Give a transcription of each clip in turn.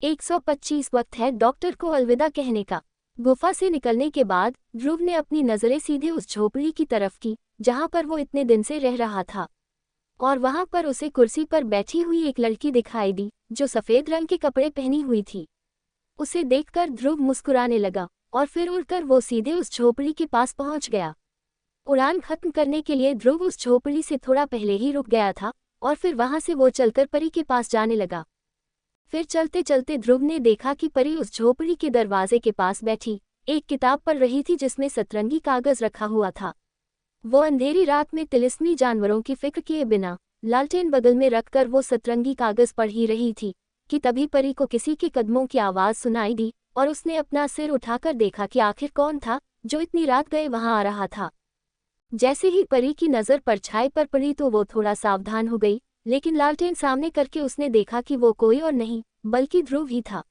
125 वक्त है डॉक्टर को अलविदा कहने का। गुफा से निकलने के बाद ध्रुव ने अपनी नजरें सीधे उस झोपड़ी की तरफ की जहां पर वो इतने दिन से रह रहा था, और वहां पर उसे कुर्सी पर बैठी हुई एक लड़की दिखाई दी जो सफेद रंग के कपड़े पहनी हुई थी। उसे देखकर ध्रुव मुस्कुराने लगा और फिर उड़कर वो सीधे उस झोपड़ी के पास पहुंच गया। उड़ान खत्म करने के लिए ध्रुव उस झोपड़ी से थोड़ा पहले ही रुक गया था और फिर वहां से वो चलकर परी के पास जाने लगा। फिर चलते चलते ध्रुव ने देखा कि परी उस झोपड़ी के दरवाजे के पास बैठी एक किताब पढ़ रही थी जिसमें सतरंगी कागज रखा हुआ था। वो अंधेरी रात में तिलिस्मी जानवरों की फिक्र किए बिना लालटेन बगल में रखकर वो सतरंगी कागज पढ़ ही रही थी कि तभी परी को किसी के कदमों की आवाज सुनाई दी और उसने अपना सिर उठाकर देखा कि आखिर कौन था जो इतनी रात गए वहां आ रहा था। जैसे ही परी की नज़र परछाई पर पड़ी तो वो थोड़ा सावधान हो गई, लेकिन लालटेन सामने करके उसने देखा कि वो कोई और नहीं बल्कि ध्रुव ही था।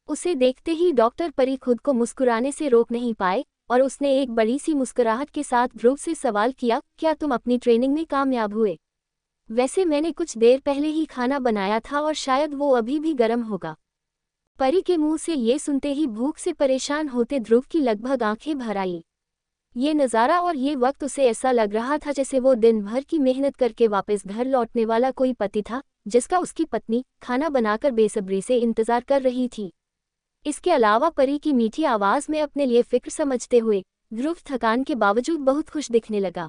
उसे देखते ही डॉक्टर परी खुद को मुस्कुराने से रोक नहीं पाए और उसने एक बड़ी सी मुस्कुराहट के साथ ध्रुव से सवाल किया, क्या तुम अपनी ट्रेनिंग में कामयाब हुए? वैसे मैंने कुछ देर पहले ही खाना बनाया था और शायद वो अभी भी गर्म होगा। परी के मुंह से ये सुनते ही भूख से परेशान होते ध्रुव की लगभग आंखें भर आई। ये नज़ारा और ये वक्त उसे ऐसा लग रहा था जैसे वो दिन भर की मेहनत करके वापस घर लौटने वाला कोई पति था जिसका उसकी पत्नी खाना बनाकर बेसब्री से इंतजार कर रही थी। इसके अलावा परी की मीठी आवाज़ में अपने लिए फिक्र समझते हुए ध्रुव थकान के बावजूद बहुत खुश दिखने लगा।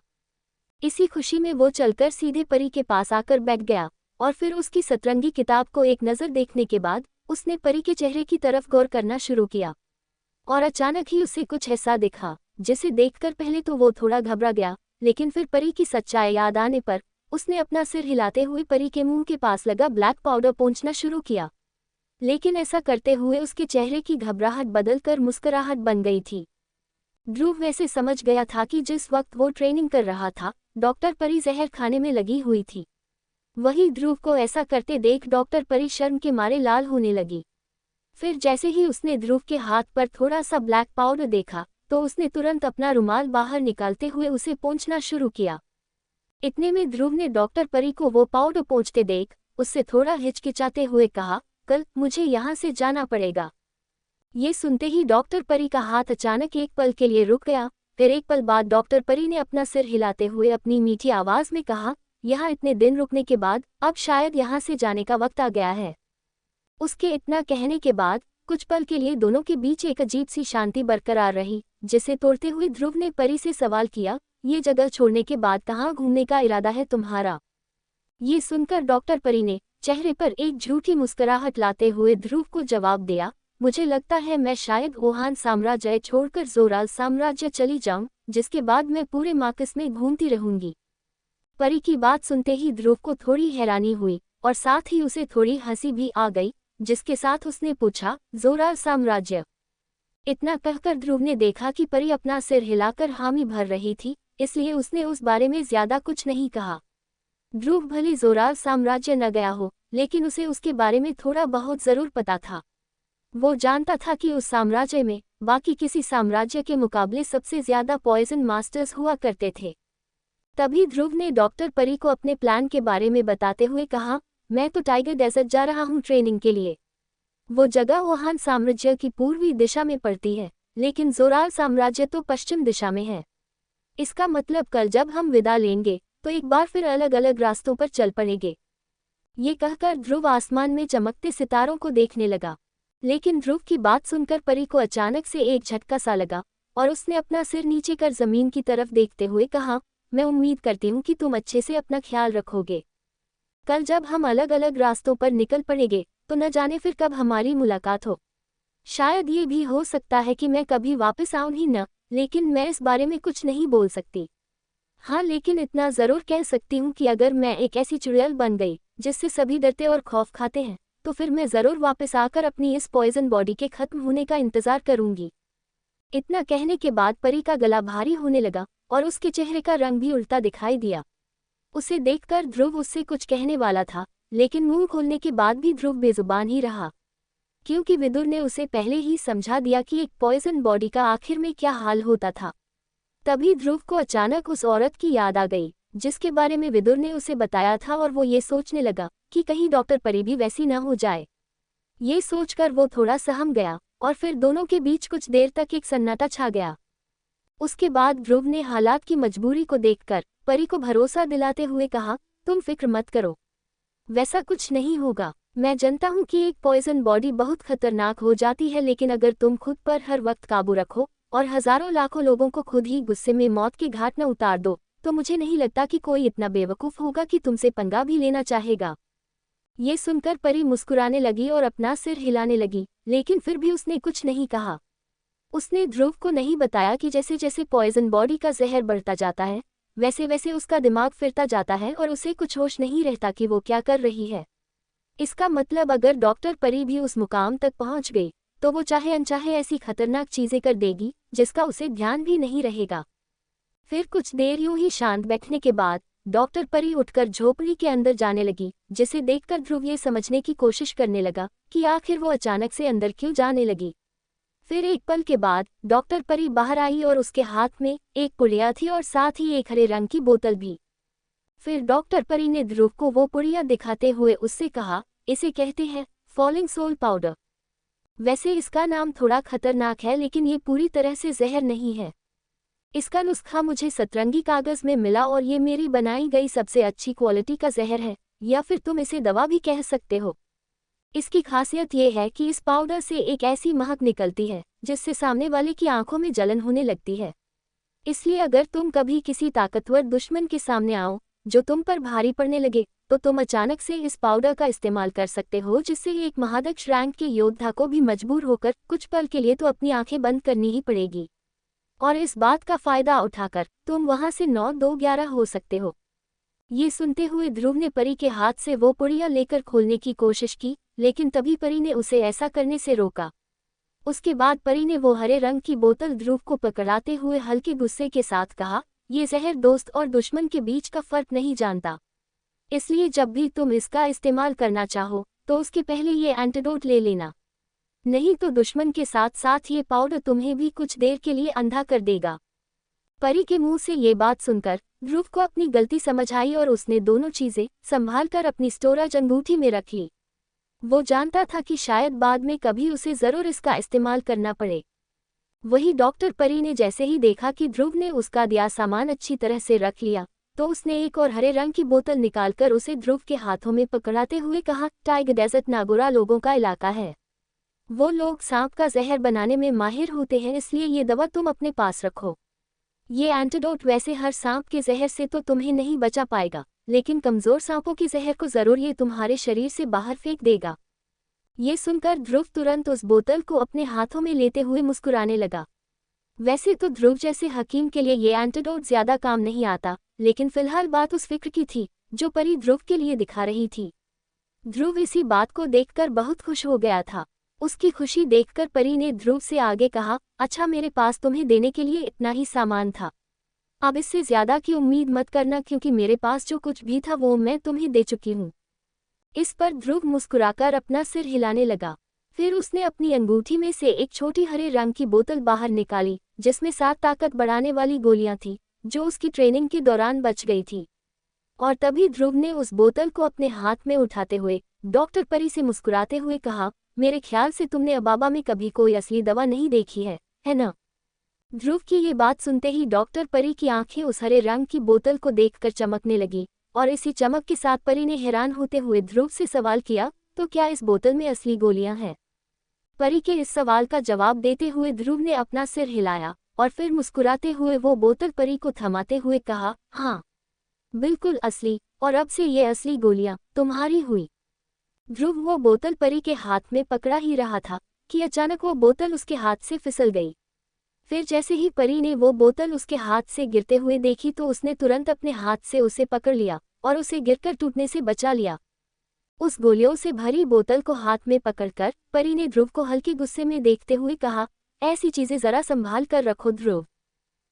इसी खुशी में वो चलकर सीधे परी के पास आकर बैठ गया और फिर उसकी सतरंगी किताब को एक नज़र देखने के बाद उसने परी के चेहरे की तरफ गौर करना शुरू किया और अचानक ही उसे कुछ ऐसा दिखा जिसे देखकर पहले तो वो थोड़ा घबरा गया, लेकिन फिर परी की सच्चाई याद आने पर उसने अपना सिर हिलाते हुए परी के मुंह के पास लगा ब्लैक पाउडर पोंछना शुरू किया। लेकिन ऐसा करते हुए उसके चेहरे की घबराहट बदलकर मुस्कुराहट बन गई थी। ध्रुव वैसे समझ गया था कि जिस वक्त वो ट्रेनिंग कर रहा था डॉक्टर परी जहर खाने में लगी हुई थी। वही ध्रुव को ऐसा करते देख डॉक्टर परी शर्म के मारे लाल होने लगी। फिर जैसे ही उसने ध्रुव के हाथ पर थोड़ा सा ब्लैक पाउडर देखा तो उसने तुरंत अपना रुमाल बाहर निकालते हुए उसे पोंछना शुरू किया। इतने में ध्रुव ने डॉक्टर परी को वो पाउडर पोंछते देख उससे थोड़ा हिचकिचाते हुए कहा, कल मुझे यहाँ से जाना पड़ेगा। ये सुनते ही डॉक्टर परी का हाथ अचानक एक पल के लिए रुक गया। फिर एक पल बाद डॉक्टर परी ने अपना सिर हिलाते हुए अपनी मीठी आवाज में कहा, यहाँ इतने दिन रुकने के बाद अब शायद यहाँ से जाने का वक्त आ गया है। उसके इतना कहने के बाद कुछ पल के लिए दोनों के बीच एक अजीब सी शांति बरकरार रही, जिसे तोड़ते हुए ध्रुव ने परी से सवाल किया, ये जगह छोड़ने के बाद कहाँ घूमने का इरादा है तुम्हारा? ये सुनकर डॉक्टर परी ने चेहरे पर एक झूठी मुस्कुराहट लाते हुए ध्रुव को जवाब दिया, मुझे लगता है मैं शायद वुहान साम्राज्य छोड़कर जोराल साम्राज्य चली जाऊं, जिसके बाद मैं पूरे मार्कस में घूमती रहूंगी। परी की बात सुनते ही ध्रुव को थोड़ी हैरानी हुई और साथ ही उसे थोड़ी हंसी भी आ गई, जिसके साथ उसने पूछा, जोराल साम्राज्य? इतना कहकर ध्रुव ने देखा कि परी अपना सिर हिलाकर हामी भर रही थी, इसलिए उसने उस बारे में ज्यादा कुछ नहीं कहा। ध्रुव भले जोराल साम्राज्य न गया हो, लेकिन उसे उसके बारे में थोड़ा बहुत जरूर पता था। वो जानता था कि उस साम्राज्य में बाकी किसी साम्राज्य के मुकाबले सबसे ज्यादा पॉइजन मास्टर्स हुआ करते थे। तभी ध्रुव ने डॉक्टर परी को अपने प्लान के बारे में बताते हुए कहा, मैं तो टाइगर डेजर्ट जा रहा हूँ ट्रेनिंग के लिए। वो जगह वुहान साम्राज्य की पूर्वी दिशा में पड़ती है, लेकिन जोराल साम्राज्य तो पश्चिम दिशा में है। इसका मतलब कल जब हम विदा लेंगे तो एक बार फिर अलग अलग रास्तों पर चल पड़ेंगे। ये कहकर ध्रुव आसमान में चमकते सितारों को देखने लगा, लेकिन ध्रुव की बात सुनकर परी को अचानक से एक झटका सा लगा और उसने अपना सिर नीचे कर जमीन की तरफ देखते हुए कहा, मैं उम्मीद करती हूँ कि तुम अच्छे से अपना ख्याल रखोगे। कल जब हम अलग अलग रास्तों पर निकल पड़ेंगे तो न जाने फिर कब हमारी मुलाकात हो। शायद ये भी हो सकता है कि मैं कभी वापस आऊं ही न, लेकिन मैं इस बारे में कुछ नहीं बोल सकती। हाँ, लेकिन इतना ज़रूर कह सकती हूँ कि अगर मैं एक ऐसी चुड़ैल बन गई जिससे सभी डरते और खौफ खाते हैं, तो फिर मैं ज़रूर वापस आकर अपनी इस पॉइजन बॉडी के खत्म होने का इंतज़ार करूँगी। इतना कहने के बाद परी का गला भारी होने लगा और उसके चेहरे का रंग भी उल्टा दिखाई दिया। उसे देखकर ध्रुव उससे कुछ कहने वाला था, लेकिन मुंह खोलने के बाद भी ध्रुव बेजुबान ही रहा, क्योंकि विदुर ने उसे पहले ही समझा दिया कि एक पॉइजन बॉडी का आखिर में क्या हाल होता था। तभी ध्रुव को अचानक उस औरत की याद आ गई जिसके बारे में विदुर ने उसे बताया था और वो ये सोचने लगा कि कहीं डॉक्टर परी भी वैसी न हो जाए। ये सोचकर वो थोड़ा सहम गया और फिर दोनों के बीच कुछ देर तक एक सन्नाटा छा गया। उसके बाद ध्रुव ने हालात की मजबूरी को देखकर परी को भरोसा दिलाते हुए कहा, तुम फिक्र मत करो, वैसा कुछ नहीं होगा। मैं जानता हूँ कि एक पॉइजन बॉडी बहुत खतरनाक हो जाती है, लेकिन अगर तुम खुद पर हर वक्त काबू रखो और हजारों लाखों लोगों को खुद ही गुस्से में मौत के घाट न उतार दो, तो मुझे नहीं लगता कि कोई इतना बेवकूफ़ होगा कि तुमसे पंगा भी लेना चाहेगा। ये सुनकर परी मुस्कुराने लगी और अपना सिर हिलाने लगी, लेकिन फिर भी उसने कुछ नहीं कहा। उसने ध्रुव को नहीं बताया कि जैसे जैसे पॉइजन बॉडी का जहर बढ़ता जाता है, वैसे वैसे उसका दिमाग फिरता जाता है और उसे कुछ होश नहीं रहता कि वो क्या कर रही है। इसका मतलब अगर डॉक्टर परी भी उस मुकाम तक पहुंच गई, तो वो चाहे अनचाहे ऐसी खतरनाक चीजें कर देगी जिसका उसे ध्यान भी नहीं रहेगा। फिर कुछ देर यूं ही शांत बैठने के बाद डॉक्टर परी उठकर झोपड़ी के अंदर जाने लगी, जिसे देखकर ध्रुव ये समझने की कोशिश करने लगा कि आखिर वो अचानक से अंदर क्यों जाने लगी। फिर एक पल के बाद डॉक्टर परी बाहर आई और उसके हाथ में एक पुड़िया थी और साथ ही एक हरे रंग की बोतल भी। फिर डॉक्टर परी ने ध्रुव को वो पुड़िया दिखाते हुए उससे कहा, इसे कहते हैं फॉलिंग सोल पाउडर। वैसे इसका नाम थोड़ा खतरनाक है, लेकिन ये पूरी तरह से जहर नहीं है। इसका नुस्खा मुझे सतरंगी कागज में मिला और ये मेरी बनाई गई सबसे अच्छी क्वालिटी का जहर है, या फिर तुम इसे दवा भी कह सकते हो। इसकी खासियत ये है कि इस पाउडर से एक ऐसी महक निकलती है जिससे सामने वाले की आंखों में जलन होने लगती है। इसलिए अगर तुम कभी किसी ताकतवर दुश्मन के सामने आओ जो तुम पर भारी पड़ने लगे, तो तुम अचानक से इस पाउडर का इस्तेमाल कर सकते हो, जिससे एक महादक्ष रैंक के योद्धा को भी मजबूर होकर कुछ पल के लिए तो अपनी आंखें बंद करनी ही पड़ेगी। और इस बात का फायदा उठाकर तुम वहां से 9-2-11 हो सकते हो। ये सुनते हुए ध्रुव ने परी के हाथ से वो पुड़िया लेकर खोलने की कोशिश की, लेकिन तभी परी ने उसे ऐसा करने से रोका। उसके बाद परी ने वो हरे रंग की बोतल ध्रुव को पकड़ाते हुए हल्के गुस्से के साथ कहा, ये जहर दोस्त और दुश्मन के बीच का फर्क नहीं जानता, इसलिए जब भी तुम इसका इस्तेमाल करना चाहो तो उसके पहले ये एंटीडोट ले लेना, नहीं तो दुश्मन के साथ साथ ये पाउडर तुम्हें भी कुछ देर के लिए अंधा कर देगा। परी के मुंह से ये बात सुनकर ध्रुव को अपनी गलती समझ आई और उसने दोनों चीजें संभालकर अपनी स्टोरेज अंगूठी में रख ली। वो जानता था कि शायद बाद में कभी उसे जरूर इसका इस्तेमाल करना पड़े। वही डॉक्टर परी ने जैसे ही देखा कि ध्रुव ने उसका दिया सामान अच्छी तरह से रख लिया, तो उसने एक और हरे रंग की बोतल निकालकर उसे ध्रुव के हाथों में पकड़ाते हुए कहा, टाइगर डेजर्ट नागोरा लोगों का इलाका है। वो लोग सांप का जहर बनाने में माहिर होते हैं, इसलिए ये दवा तुम अपने पास रखो। ये एंटीडोट वैसे हर सांप के जहर से तो तुम्हें नहीं बचा पाएगा, लेकिन कमजोर सांपों के जहर को जरूर ये तुम्हारे शरीर से बाहर फेंक देगा। ये सुनकर ध्रुव तुरंत उस बोतल को अपने हाथों में लेते हुए मुस्कुराने लगा। वैसे तो ध्रुव जैसे हकीम के लिए ये एंटीडोट ज्यादा काम नहीं आता, लेकिन फिलहाल बात उस फिक्र की थी जो परी ध्रुव के लिए दिखा रही थी। ध्रुव इसी बात को देखकर बहुत खुश हो गया था। उसकी खुशी देखकर परी ने ध्रुव से आगे कहा, अच्छा मेरे पास तुम्हें देने के लिए इतना ही सामान था, अब इससे ज्यादा की उम्मीद मत करना, क्योंकि मेरे पास जो कुछ भी था वो मैं तुम्हें दे चुकी हूँ। इस पर ध्रुव मुस्कुराकर अपना सिर हिलाने लगा। फिर उसने अपनी अंगूठी में से एक छोटी हरे रंग की बोतल बाहर निकाली, जिसमें 7 ताकत बढ़ाने वाली गोलियां थी जो उसकी ट्रेनिंग के दौरान बच गई थी। और तभी ध्रुव ने उस बोतल को अपने हाथ में उठाते हुए डॉक्टर परी से मुस्कुराते हुए कहा, मेरे ख्याल से तुमने अबाबा में कभी कोई असली दवा नहीं देखी है ना? ध्रुव की ये बात सुनते ही डॉक्टर परी की आंखें उस हरे रंग की बोतल को देखकर चमकने लगी, और इसी चमक के साथ परी ने हैरान होते हुए ध्रुव से सवाल किया, तो क्या इस बोतल में असली गोलियां हैं? परी के इस सवाल का जवाब देते हुए ध्रुव ने अपना सिर हिलाया और फिर मुस्कुराते हुए वो बोतल परी को थमाते हुए कहा, हाँ बिल्कुल असली, और अब से ये असली गोलियां तुम्हारी हुई। ध्रुव वो बोतल परी के हाथ में पकड़ा ही रहा था कि अचानक वो बोतल उसके हाथ से फिसल गई। फिर जैसे ही परी ने वो बोतल उसके हाथ से गिरते हुए देखी तो उसने तुरंत अपने हाथ से उसे पकड़ लिया और उसे गिरकर टूटने से बचा लिया। उस गोलियों से भरी बोतल को हाथ में पकड़कर परी ने ध्रुव को हल्के गुस्से में देखते हुए कहा, ऐसी चीजें जरा संभाल कर रखो ध्रुव,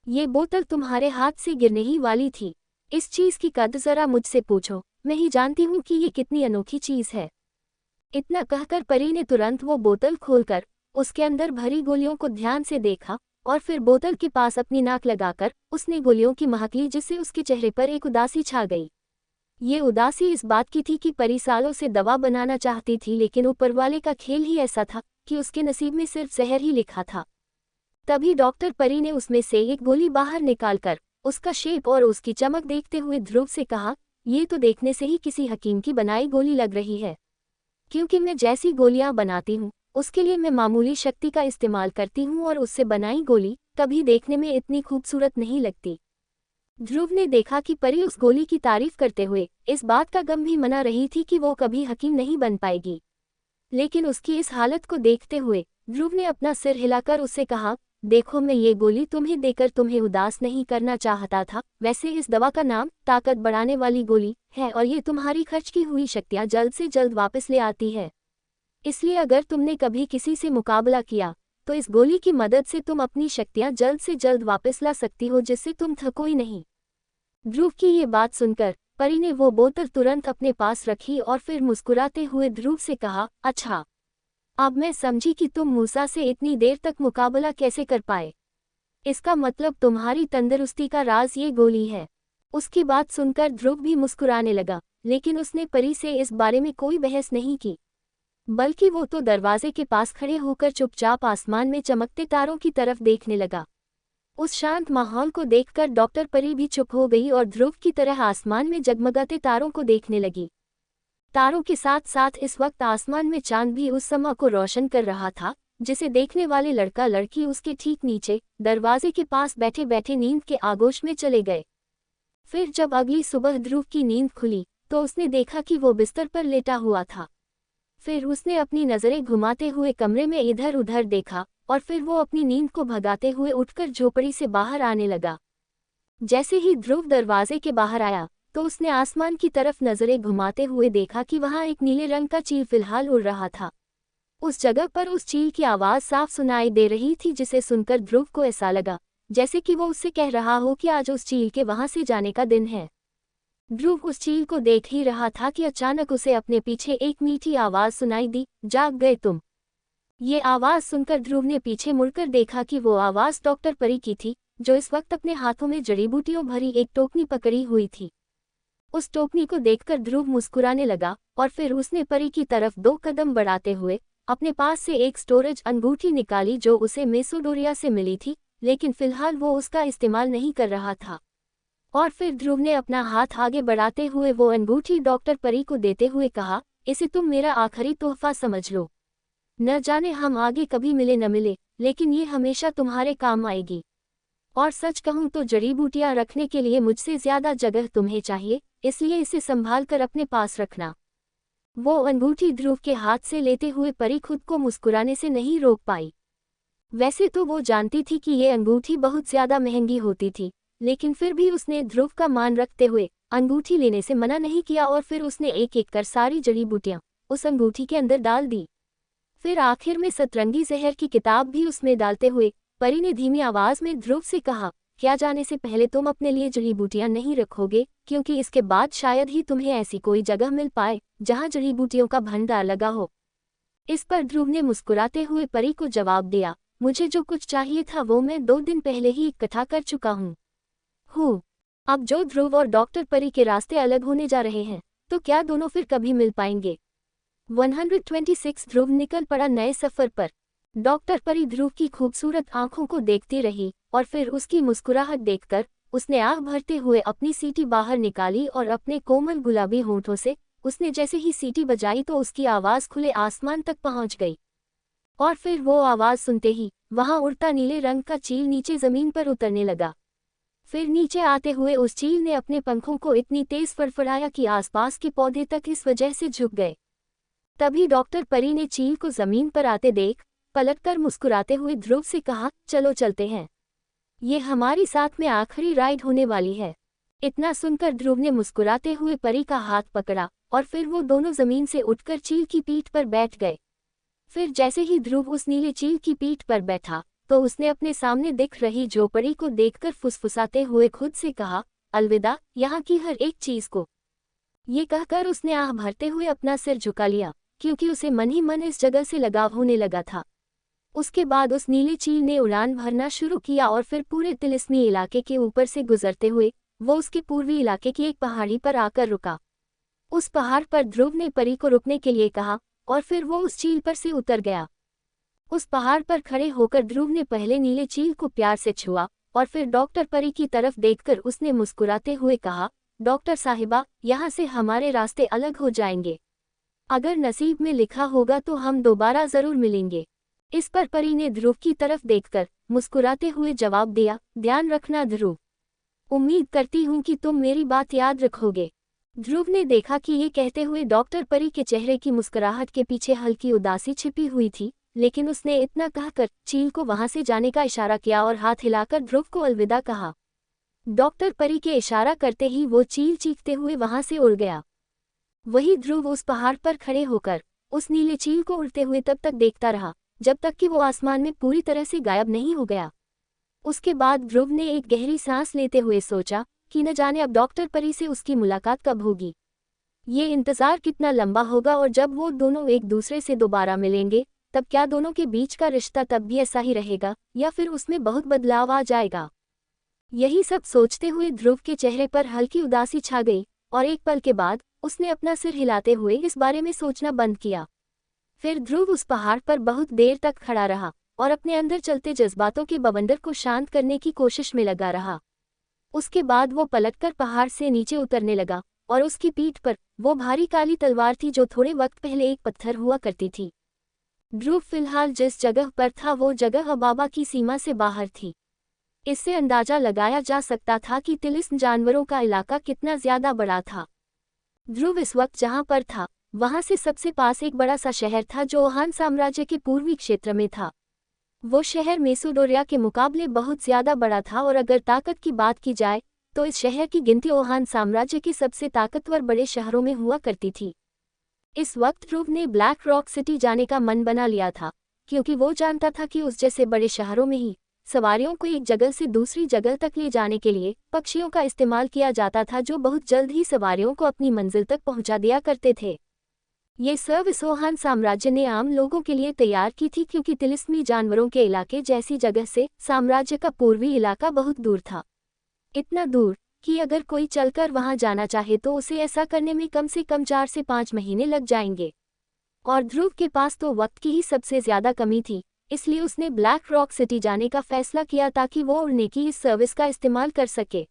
ये बोतल तुम्हारे हाथ से गिरने ही वाली थी। इस चीज की कद्र जरा मुझसे पूछो, मैं ही जानती हूँ कि ये कितनी अनोखी चीज है। इतना कहकर परी ने तुरंत वो बोतल खोलकर उसके अंदर भरी गोलियों को ध्यान से देखा और फिर बोतल के पास अपनी नाक लगाकर उसने गोलियों की महक ली, जिससे उसके चेहरे पर एक उदासी छा गई। ये उदासी इस बात की थी कि परी सालों से दवा बनाना चाहती थी, लेकिन ऊपरवाले का खेल ही ऐसा था कि उसके नसीब में सिर्फ जहर ही लिखा था। तभी डॉक्टर परी ने उसमें से एक गोली बाहर निकालकर उसका शेप और उसकी चमक देखते हुए ध्रुव से कहा, ये तो देखने से ही किसी हकीम की बनाई गोली लग रही है। क्योंकि मैं जैसी गोलियां बनाती हूँ उसके लिए मैं मामूली शक्ति का इस्तेमाल करती हूँ और उससे बनाई गोली कभी देखने में इतनी खूबसूरत नहीं लगती। ध्रुव ने देखा कि परी उस गोली की तारीफ करते हुए इस बात का गम भी मना रही थी कि वो कभी हकीम नहीं बन पाएगी। लेकिन उसकी इस हालत को देखते हुए ध्रुव ने अपना सिर हिलाकर उससे कहा, देखो, मैं ये गोली तुम्हें देकर तुम्हें उदास नहीं करना चाहता था। वैसे इस दवा का नाम ताकत बढ़ाने वाली गोली है और ये तुम्हारी खर्च की हुई शक्तियाँ जल्द से जल्द वापस ले आती है। इसलिए अगर तुमने कभी किसी से मुकाबला किया तो इस गोली की मदद से तुम अपनी शक्तियाँ जल्द से जल्द वापस ला सकती हो, जिससे तुम थको ही नहीं। ध्रुव की ये बात सुनकर परी ने वो बोतल तुरंत अपने पास रखी और फिर मुस्कुराते हुए ध्रुव से कहा, अच्छा, अब मैं समझी कि तुम मूसा से इतनी देर तक मुकाबला कैसे कर पाए। इसका मतलब तुम्हारी तंदुरुस्ती का राज ये गोली है। उसकी बात सुनकर ध्रुव भी मुस्कुराने लगा, लेकिन उसने परी से इस बारे में कोई बहस नहीं की, बल्कि वो तो दरवाजे के पास खड़े होकर चुपचाप आसमान में चमकते तारों की तरफ देखने लगा। उस शांत माहौल को देखकर डॉक्टर परी भी चुप हो गई और ध्रुव की तरह आसमान में जगमगाते तारों को देखने लगी। तारों के साथ साथ इस वक्त आसमान में चांद भी उस समय को रोशन कर रहा था, जिसे देखने वाले लड़का लड़की उसके ठीक नीचे दरवाजे के पास बैठे बैठे नींद के आगोश में चले गए। फिर जब अगली सुबह ध्रुव की नींद खुली तो उसने देखा कि वो बिस्तर पर लेटा हुआ था। फिर उसने अपनी नज़रें घुमाते हुए कमरे में इधर उधर देखा और फिर वो अपनी नींद को भगाते हुए उठकर झोपड़ी से बाहर आने लगा। जैसे ही ध्रुव दरवाजे के बाहर आया तो उसने आसमान की तरफ नज़रें घुमाते हुए देखा कि वहाँ एक नीले रंग का चील फिलहाल उड़ रहा था। उस जगह पर उस चील की आवाज़ साफ सुनाई दे रही थी, जिसे सुनकर ध्रुव को ऐसा लगा जैसे कि वो उससे कह रहा हो कि आज उस चील के वहाँ से जाने का दिन है। ध्रुव उस चील को देख ही रहा था कि अचानक उसे अपने पीछे एक मीठी आवाज़ सुनाई दी, जाग गए तुम। ये आवाज़ सुनकर ध्रुव ने पीछे मुड़कर देखा कि वो आवाज़ डॉक्टर परी की थी, जो इस वक्त अपने हाथों में जड़ी बूटियों भरी एक टोकनी पकड़ी हुई थी। उस टोकनी को देखकर ध्रुव मुस्कुराने लगा और फिर उसने परी की तरफ 2 कदम बढ़ाते हुए अपने पास से एक स्टोरेज अंगूठी निकाली, जो उसे मेसोडोरिया से मिली थी, लेकिन फिलहाल वो उसका इस्तेमाल नहीं कर रहा था। और फिर ध्रुव ने अपना हाथ आगे बढ़ाते हुए वो अंगूठी डॉक्टर परी को देते हुए कहा, इसे तुम मेरा आखिरी तोहफा समझ लो। न जाने हम आगे कभी मिले न मिले, लेकिन ये हमेशा तुम्हारे काम आएगी। और सच कहूँ तो जड़ी बूटियाँ रखने के लिए मुझसे ज़्यादा जगह तुम्हें चाहिए, इसलिए इसे संभाल कर अपने पास रखना। वो अंगूठी ध्रुव के हाथ से लेते हुए परी खुद को मुस्कुराने से नहीं रोक पाई। वैसे तो वो जानती थी कि ये अंगूठी बहुत ज़्यादा महंगी होती थी, लेकिन फिर भी उसने ध्रुव का मान रखते हुए अंगूठी लेने से मना नहीं किया और फिर उसने एक एक कर सारी जड़ी बूटियाँ उस अंगूठी के अंदर डाल दी। फिर आखिर में सतरंगी जहर की किताब भी उसमें डालते हुए परी ने धीमी आवाज़ में ध्रुव से कहा, क्या जाने से पहले तुम अपने लिए जड़ी बूटियाँ नहीं रखोगे, क्योंकि इसके बाद शायद ही तुम्हें ऐसी कोई जगह मिल पाए जहाँ जड़ी बूटियों का भंडार लगा हो। इस पर ध्रुव ने मुस्कुराते हुए परी को जवाब दिया, मुझे जो कुछ चाहिए था वो मैं 2 दिन पहले ही इकट्ठा कर चुका हूँ। अब जो ध्रुव और डॉक्टर परी के रास्ते अलग होने जा रहे हैं, तो क्या दोनों फिर कभी मिल पाएंगे? 126 ध्रुव निकल पड़ा नए सफर पर। डॉक्टर परी ध्रुव की खूबसूरत आंखों को देखती रही और फिर उसकी मुस्कुराहट देखकर उसने आग भरते हुए अपनी सीटी बाहर निकाली और अपने कोमल गुलाबी होंठों से उसने जैसे ही सीटी बजाई तो उसकी आवाज़ खुले आसमान तक पहुंच गई। और फिर वो आवाज़ सुनते ही वहां उड़ता नीले रंग का चील नीचे ज़मीन पर उतरने लगा। फिर नीचे आते हुए उस चील ने अपने पंखों को इतनी तेज फड़फड़ाया कि आसपास के पौधे तक इस वजह से झुक गए। तभी डॉक्टर परी ने चील को ज़मीन पर आते देख पलटकर मुस्कुराते हुए ध्रुव से कहा, चलो चलते हैं, ये हमारी साथ में आखिरी राइड होने वाली है। इतना सुनकर ध्रुव ने मुस्कुराते हुए परी का हाथ पकड़ा और फिर वो दोनों ज़मीन से उठकर चील की पीठ पर बैठ गए। फिर जैसे ही ध्रुव उस नीले चील की पीठ पर बैठा तो उसने अपने सामने दिख रही झोपड़ी को देखकर फुसफुसाते हुए खुद से कहा, अलविदा यहाँ की हर एक चीज़ को। ये कहकर उसने आह भरते हुए अपना सिर झुका लिया, क्योंकि उसे मन ही मन इस जगह से लगाव होने लगा था। उसके बाद उस नीले चील ने उड़ान भरना शुरू किया और फिर पूरे तिलिस्मी इलाके के ऊपर से गुजरते हुए वो उसके पूर्वी इलाके की एक पहाड़ी पर आकर रुका। उस पहाड़ पर ध्रुव ने परी को रुकने के लिए कहा और फिर वो उस चील पर से उतर गया। उस पहाड़ पर खड़े होकर ध्रुव ने पहले नीले चील को प्यार से छुआ और फिर डॉक्टर परी की तरफ देखकर उसने मुस्कुराते हुए कहा, डॉक्टर साहिबा, यहाँ से हमारे रास्ते अलग हो जाएंगे। अगर नसीब में लिखा होगा तो हम दोबारा जरूर मिलेंगे। इस पर परी ने ध्रुव की तरफ देखकर मुस्कुराते हुए जवाब दिया, ध्यान रखना ध्रुव। उम्मीद करती हूँ कि तुम मेरी बात याद रखोगे। ध्रुव ने देखा कि ये कहते हुए डॉक्टर परी के चेहरे की मुस्कुराहट के पीछे हल्की उदासी छिपी हुई थी, लेकिन उसने इतना कहकर चील को वहां से जाने का इशारा किया और हाथ हिलाकर ध्रुव को अलविदा कहा। डॉक्टर परी के इशारा करते ही वो चील चीखते हुए वहां से उड़ गया। वही ध्रुव उस पहाड़ पर खड़े होकर उस नीले चील को उड़ते हुए तब तक देखता रहा जब तक कि वो आसमान में पूरी तरह से गायब नहीं हो गया। उसके बाद ध्रुव ने एक गहरी सांस लेते हुए सोचा कि न जाने अब डॉक्टर परी से उसकी मुलाकात कब होगी। ये इंतजार कितना लंबा होगा और जब वो दोनों एक दूसरे से दोबारा मिलेंगे तब क्या दोनों के बीच का रिश्ता तब भी ऐसा ही रहेगा या फिर उसमें बहुत बदलाव आ जाएगा। यही सब सोचते हुए ध्रुव के चेहरे पर हल्की उदासी छा गई और एक पल के बाद उसने अपना सिर हिलाते हुए इस बारे में सोचना बंद किया। फिर ध्रुव उस पहाड़ पर बहुत देर तक खड़ा रहा और अपने अंदर चलते जज्बातों के बवंडर को शांत करने की कोशिश में लगा रहा। उसके बाद वो पलटकर पहाड़ से नीचे उतरने लगा और उसकी पीठ पर वो भारी काली तलवार थी जो थोड़े वक्त पहले एक पत्थर हुआ करती थी। ध्रुव फिलहाल जिस जगह पर था वो जगह अबाबा की सीमा से बाहर थी। इससे अंदाजा लगाया जा सकता था कि तिलिस्म जानवरों का इलाका कितना ज्यादा बड़ा था। ध्रुव इस वक्त जहां पर था वहां से सबसे पास एक बड़ा सा शहर था जो ओहान साम्राज्य के पूर्वी क्षेत्र में था। वो शहर मेसोडोरिया के मुकाबले बहुत ज्यादा बड़ा था और अगर ताकत की बात की जाए तो इस शहर की गिनती ओहान साम्राज्य के सबसे ताकतवर बड़े शहरों में हुआ करती थी। इस वक्त ध्रुव ने ब्लैक रॉक सिटी जाने का मन बना लिया था क्योंकि वो जानता था कि उस जैसे बड़े शहरों में ही सवारियों को एक जगह से दूसरी जगह तक ले जाने के लिए पक्षियों का इस्तेमाल किया जाता था जो बहुत जल्द ही सवारियों को अपनी मंजिल तक पहुंचा दिया करते थे। ये सर्विस ओहान साम्राज्य ने आम लोगों के लिए तैयार की थी क्योंकि तिलिस्मी जानवरों के इलाके जैसी जगह से साम्राज्य का पूर्वी इलाका बहुत दूर था। इतना दूर कि अगर कोई चलकर वहां जाना चाहे तो उसे ऐसा करने में कम से कम 4 से 5 महीने लग जाएंगे। और ध्रुव के पास तो वक्त की ही सबसे ज्यादा कमी थी, इसलिए उसने ब्लैक रॉक सिटी जाने का फैसला किया ताकि वो उड़ने की इस सर्विस का इस्तेमाल कर सके।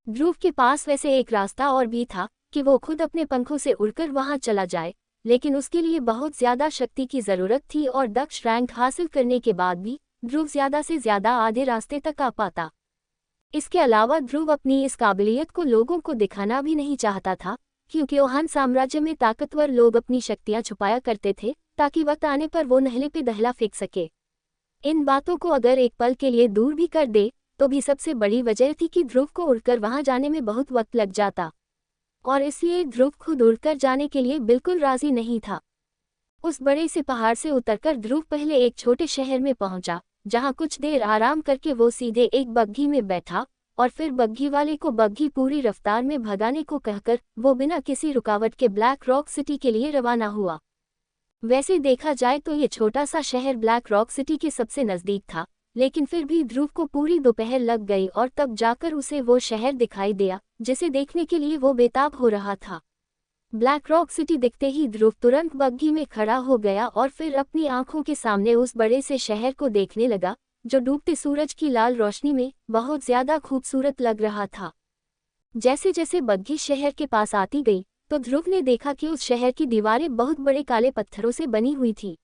ध्रुव के पास वैसे एक रास्ता और भी था कि वो खुद अपने पंखों से उड़कर वहां चला जाए, लेकिन उसके लिए बहुत ज्यादा शक्ति की जरूरत थी और दक्ष रैंक हासिल करने के बाद भी ध्रुव ज्यादा से ज्यादा आधे रास्ते तक आ पाता। इसके अलावा ध्रुव अपनी इस काबिलियत को लोगों को दिखाना भी नहीं चाहता था क्योंकि ओहान साम्राज्य में ताकतवर लोग अपनी शक्तियां छुपाया करते थे ताकि वक्त आने पर वो नहले पे दहला फेंक सके। इन बातों को अगर एक पल के लिए दूर भी कर दे तो भी सबसे बड़ी वजह थी कि ध्रुव को उड़कर वहां जाने में बहुत वक्त लग जाता और इसलिए ध्रुव खुद उड़कर जाने के लिए बिल्कुल राजी नहीं था। उस बड़े से पहाड़ से उतरकर ध्रुव पहले एक छोटे शहर में पहुंचा जहां कुछ देर आराम करके वो सीधे एक बग्घी में बैठा और फिर बग्घी वाले को बग्घी पूरी रफ्तार में भगाने को कहकर वो बिना किसी रुकावट के ब्लैक रॉक सिटी के लिए रवाना हुआ। वैसे देखा जाए तो ये छोटा सा शहर ब्लैक रॉक सिटी के सबसे नजदीक था, लेकिन फिर भी ध्रुव को पूरी दोपहर लग गई और तब जाकर उसे वो शहर दिखाई दिया जिसे देखने के लिए वो बेताब हो रहा था। ब्लैक रॉक सिटी दिखते ही ध्रुव तुरंत बग्घी में खड़ा हो गया और फिर अपनी आंखों के सामने उस बड़े से शहर को देखने लगा जो डूबते सूरज की लाल रोशनी में बहुत ज्यादा खूबसूरत लग रहा था। जैसे जैसे बग्घी शहर के पास आती गई तो ध्रुव ने देखा कि उस शहर की दीवारें बहुत बड़े काले पत्थरों से बनी हुई थी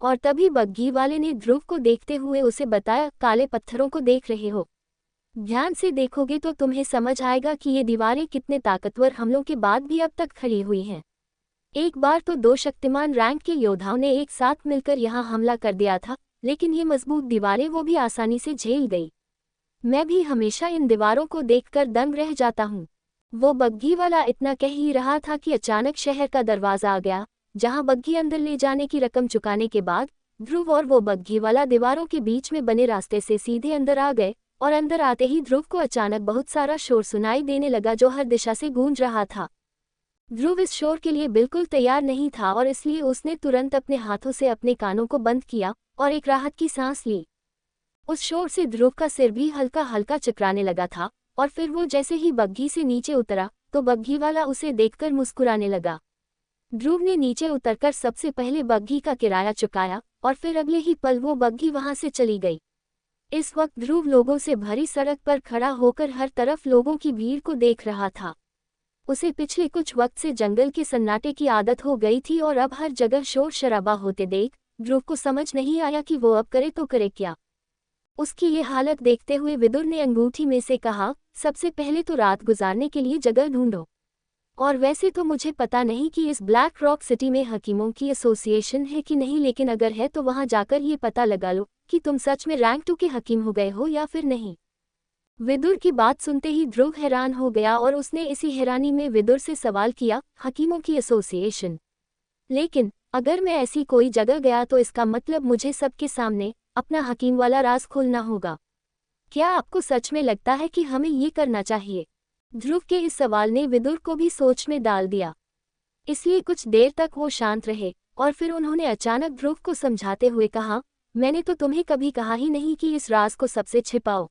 और तभी बग्घी वाले ने ध्रुव को देखते हुए उसे बताया, काले पत्थरों को देख रहे हो? ध्यान से देखोगे तो तुम्हें समझ आएगा कि ये दीवारें कितने ताकतवर हमलों के बाद भी अब तक खड़ी हुई हैं। एक बार तो 2 शक्तिमान रैंक के योद्धाओं ने एक साथ मिलकर यहाँ हमला कर दिया था, लेकिन ये मजबूत दीवारें वो भी आसानी से झेल गई। मैं भी हमेशा इन दीवारों को देखकर दंग रह जाता हूँ। वो बग्घी वाला इतना कह ही रहा था कि अचानक शहर का दरवाजा आ गया, जहाँ बग्घी अंदर ले जाने की रकम चुकाने के बाद ध्रुव और वो बग्घी वाला दीवारों के बीच में बने रास्ते से सीधे अंदर आ गए और अंदर आते ही ध्रुव को अचानक बहुत सारा शोर सुनाई देने लगा जो हर दिशा से गूंज रहा था। ध्रुव इस शोर के लिए बिल्कुल तैयार नहीं था और इसलिए उसने तुरंत अपने हाथों से अपने कानों को बंद किया और एक राहत की सांस ली। उस शोर से ध्रुव का सिर भी हल्का हल्का चकराने लगा था और फिर वो जैसे ही बग्घी से नीचे उतरा तो बग्घी वाला उसे देखकर मुस्कुराने लगा। ध्रुव ने नीचे उतरकर सबसे पहले बग्घी का किराया चुकाया और फिर अगले ही पल वो बग्घी वहां से चली गई। इस वक्त ध्रुव लोगों से भरी सड़क पर खड़ा होकर हर तरफ लोगों की भीड़ को देख रहा था। उसे पिछले कुछ वक्त से जंगल के सन्नाटे की आदत हो गई थी और अब हर जगह शोर शराबा होते देख ध्रुव को समझ नहीं आया कि वो अब करे तो करे क्या। उसकी ये हालत देखते हुए विदुर ने अंगूठी में से कहा, सबसे पहले तो रात गुजारने के लिए जगह ढूंढो। और वैसे तो मुझे पता नहीं कि इस ब्लैक रॉक सिटी में हकीमों की एसोसिएशन है कि नहीं, लेकिन अगर है तो वहां जाकर ये पता लगा लो कि तुम सच में रैंक 2 के हकीम हो गए हो या फिर नहीं। विदुर की बात सुनते ही ध्रुव हैरान हो गया और उसने इसी हैरानी में विदुर से सवाल किया, हकीमों की एसोसिएशन? लेकिन अगर मैं ऐसी कोई जगह गया तो इसका मतलब मुझे सबके सामने अपना हकीम वाला राज खोलना होगा। क्या आपको सच में लगता है कि हमें ये करना चाहिए? ध्रुव के इस सवाल ने विदुर को भी सोच में डाल दिया। इसलिए कुछ देर तक वो शांत रहे और फिर उन्होंने अचानक ध्रुव को समझाते हुए कहा, मैंने तो तुम्हें कभी कहा ही नहीं कि इस राज को सबसे छिपाओ।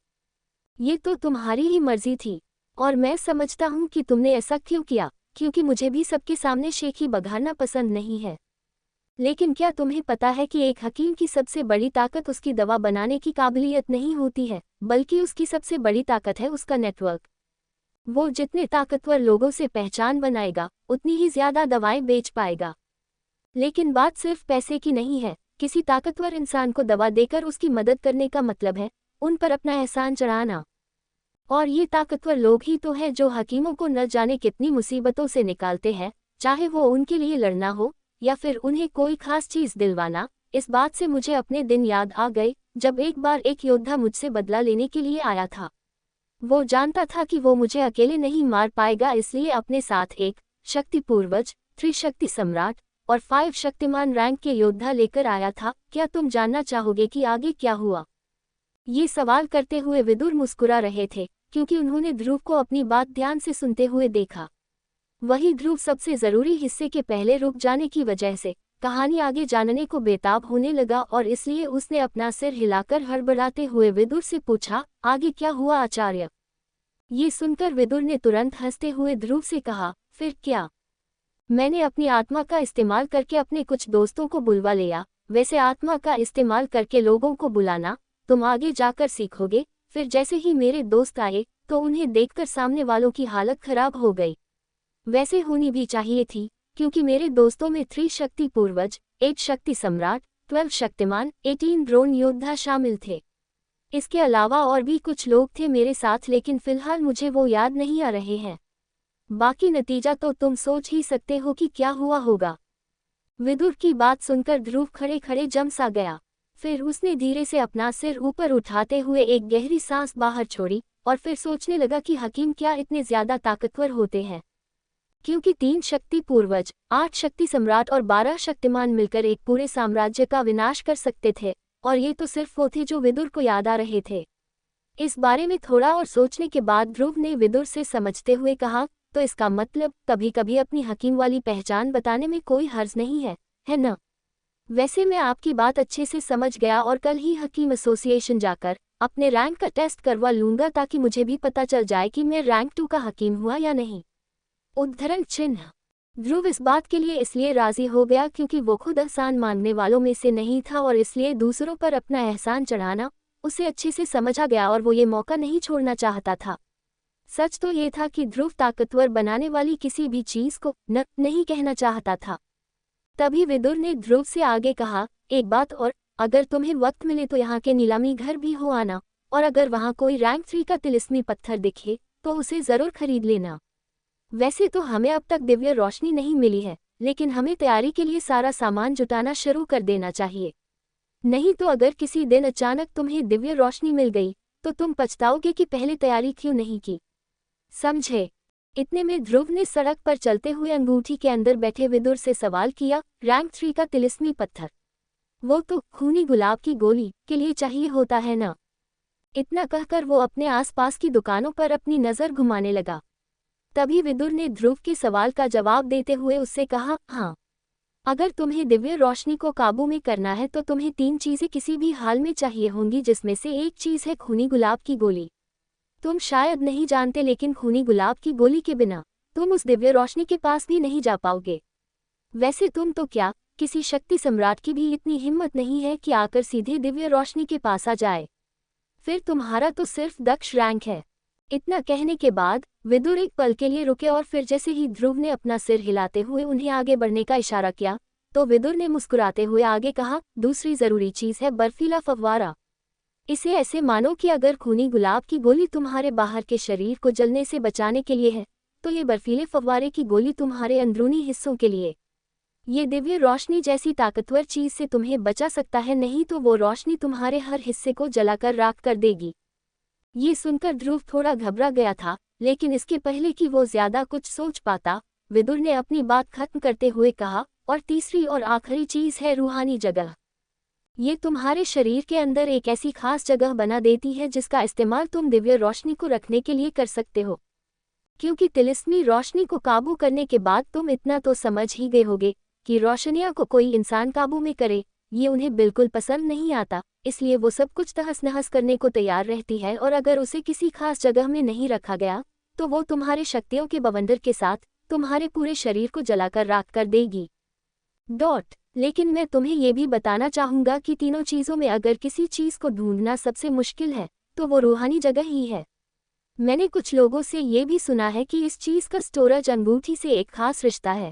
ये तो तुम्हारी ही मर्जी थी और मैं समझता हूँ कि तुमने ऐसा क्यों किया, क्योंकि मुझे भी सबके सामने शेखी बघारना पसंद नहीं है। लेकिन क्या तुम्हें पता है कि एक हकीम की सबसे बड़ी ताकत उसकी दवा बनाने की काबिलियत नहीं होती है, बल्कि उसकी सबसे बड़ी ताकत है उसका नेटवर्क। वो जितने ताकतवर लोगों से पहचान बनाएगा उतनी ही ज्यादा दवाएं बेच पाएगा। लेकिन बात सिर्फ पैसे की नहीं है। किसी ताकतवर इंसान को दवा देकर उसकी मदद करने का मतलब है उन पर अपना एहसान चढ़ाना। और ये ताकतवर लोग ही तो हैं जो हकीमों को न जाने कितनी मुसीबतों से निकालते हैं, चाहे वो उनके लिए लड़ना हो या फिर उन्हें कोई खास चीज दिलवाना। इस बात से मुझे अपने दिन याद आ गए जब एक बार एक योद्धा मुझसे बदला लेने के लिए आया था। वो जानता था कि वो मुझे अकेले नहीं मार पाएगा, इसलिए अपने साथ एक शक्ति पूर्वज, 3 शक्ति सम्राट और 5 शक्तिमान रैंक के योद्धा लेकर आया था। क्या तुम जानना चाहोगे कि आगे क्या हुआ? ये सवाल करते हुए विदुर मुस्कुरा रहे थे क्योंकि उन्होंने ध्रुव को अपनी बात ध्यान से सुनते हुए देखा। वही ध्रुव सबसे जरूरी हिस्से के पहले रुक जाने की वजह से कहानी आगे जानने को बेताब होने लगा और इसलिए उसने अपना सिर हिलाकर हड़बड़ाते हुए विदुर से पूछा, आगे क्या हुआ आचार्य? ये सुनकर विदुर ने तुरंत हंसते हुए ध्रुव से कहा, फिर क्या? मैंने अपनी आत्मा का इस्तेमाल करके अपने कुछ दोस्तों को बुलवा लिया। वैसे आत्मा का इस्तेमाल करके लोगों को बुलाना तुम आगे जाकर सीखोगे। फिर जैसे ही मेरे दोस्त आए तो उन्हें देखकर सामने वालों की हालत खराब हो गई। वैसे होनी भी चाहिए थी क्योंकि मेरे दोस्तों में 3 शक्ति पूर्वज, 8 शक्ति सम्राट, 12 शक्तिमान, 18 ड्रोन योद्धा शामिल थे। इसके अलावा और भी कुछ लोग थे मेरे साथ, लेकिन फिलहाल मुझे वो याद नहीं आ रहे हैं। बाकी नतीजा तो तुम सोच ही सकते हो कि क्या हुआ होगा। विदुर की बात सुनकर ध्रुव खड़े खड़े जम सा गया। फिर उसने धीरे से अपना सिर ऊपर उठाते हुए एक गहरी सांस बाहर छोड़ी और फिर सोचने लगा कि हकीम क्या इतने ज्यादा ताकतवर होते हैं, क्योंकि 3 शक्ति पूर्वज, 8 शक्ति सम्राट और 12 शक्तिमान मिलकर एक पूरे साम्राज्य का विनाश कर सकते थे। और ये तो सिर्फ वो थे जो विदुर को याद आ रहे थे। इस बारे में थोड़ा और सोचने के बाद ध्रुव ने विदुर से समझते हुए कहा, तो इसका मतलब कभी कभी अपनी हकीम वाली पहचान बताने में कोई हर्ज नहीं है, है न? वैसे मैं आपकी बात अच्छे से समझ गया और कल ही हकीम एसोसिएशन जाकर अपने रैंक का टेस्ट करवा लूंगा ताकि मुझे भी पता चल जाए कि मैं रैंक 2 का हकीम हुआ या नहीं। उद्धरण चिन्ह। ध्रुव इस बात के लिए इसलिए राजी हो गया क्योंकि वो खुद एहसान मांगने वालों में से नहीं था और इसलिए दूसरों पर अपना एहसान चढ़ाना उसे अच्छे से समझा गया और वो ये मौका नहीं छोड़ना चाहता था। सच तो ये था कि ध्रुव ताकतवर बनाने वाली किसी भी चीज को नहीं कहना चाहता था। तभी विदुर ने ध्रुव से आगे कहा, एक बात और, अगर तुम्हें वक्त मिले तो यहाँ के नीलामी घर भी हो आना, और अगर वहाँ कोई रैंक 3 का तिलिस्मी पत्थर दिखे तो उसे जरूर खरीद लेना। वैसे तो हमें अब तक दिव्य रोशनी नहीं मिली है, लेकिन हमें तैयारी के लिए सारा सामान जुटाना शुरू कर देना चाहिए। नहीं तो अगर किसी दिन अचानक तुम्हें दिव्य रोशनी मिल गई तो तुम पछताओगे कि पहले तैयारी क्यों नहीं की। समझे? इतने में ध्रुव ने सड़क पर चलते हुए अंगूठी के अंदर बैठे विदुर से सवाल किया, रैंक 3 का तिलिस्मी पत्थर? वो तो खूनी गुलाब की गोली के लिए चाहिए होता है ना? इतना कहकर वो अपने आसपास की दुकानों पर अपनी नज़र घुमाने लगा। तभी विदुर ने ध्रुव के सवाल का जवाब देते हुए उससे कहा, हाँ, अगर तुम्हें दिव्य रोशनी को काबू में करना है तो तुम्हें 3 चीज़ें किसी भी हाल में चाहिए होंगी, जिसमें से एक चीज़ है खूनी गुलाब की गोली। तुम शायद नहीं जानते, लेकिन खूनी गुलाब की गोली के बिना तुम उस दिव्य रोशनी के पास भी नहीं जा पाओगे। वैसे तुम तो क्या, किसी शक्ति सम्राट की भी इतनी हिम्मत नहीं है कि आकर सीधे दिव्य रोशनी के पास आ जाए। फिर तुम्हारा तो सिर्फ दक्ष रैंक है। इतना कहने के बाद विदुर एक पल के लिए रुके और फिर जैसे ही ध्रुव ने अपना सिर हिलाते हुए उन्हें आगे बढ़ने का इशारा किया तो विदुर ने मुस्कुराते हुए आगे कहा, दूसरी जरूरी चीज है बर्फीला फव्वारा। इसे ऐसे मानो कि अगर खूनी गुलाब की गोली तुम्हारे बाहर के शरीर को जलने से बचाने के लिए है तो ये बर्फीले फव्वारे की गोली तुम्हारे अंदरूनी हिस्सों के लिए। ये दिव्य रोशनी जैसी ताकतवर चीज से तुम्हें बचा सकता है, नहीं तो वो रोशनी तुम्हारे हर हिस्से को जलाकर राख कर देगी। ये सुनकर ध्रुव थोड़ा घबरा गया था, लेकिन इसके पहले कि वो ज्यादा कुछ सोच पाता, विदुर ने अपनी बात खत्म करते हुए कहा, और तीसरी और आखिरी चीज है रूहानी जगह। ये तुम्हारे शरीर के अंदर एक ऐसी खास जगह बना देती है जिसका इस्तेमाल तुम दिव्य रोशनी को रखने के लिए कर सकते हो। क्योंकि तिलिस्मी रोशनी को काबू करने के बाद तुम इतना तो समझ ही गए होगे कि रोशनियां को कोई इंसान काबू में करे ये उन्हें बिल्कुल पसंद नहीं आता, इसलिए वो सब कुछ तहस नहस करने को तैयार रहती है, और अगर उसे किसी खास जगह में नहीं रखा गया तो वो तुम्हारे शक्तियों के बवंडर के साथ तुम्हारे पूरे शरीर को जलाकर राख कर देगी। लेकिन मैं तुम्हें ये भी बताना चाहूंगा कि तीनों चीजों में अगर किसी चीज को ढूंढना सबसे मुश्किल है तो वो रूहानी जगह ही है। मैंने कुछ लोगों से ये भी सुना है कि इस चीज का स्टोरेज अंगूठी से एक खास रिश्ता है,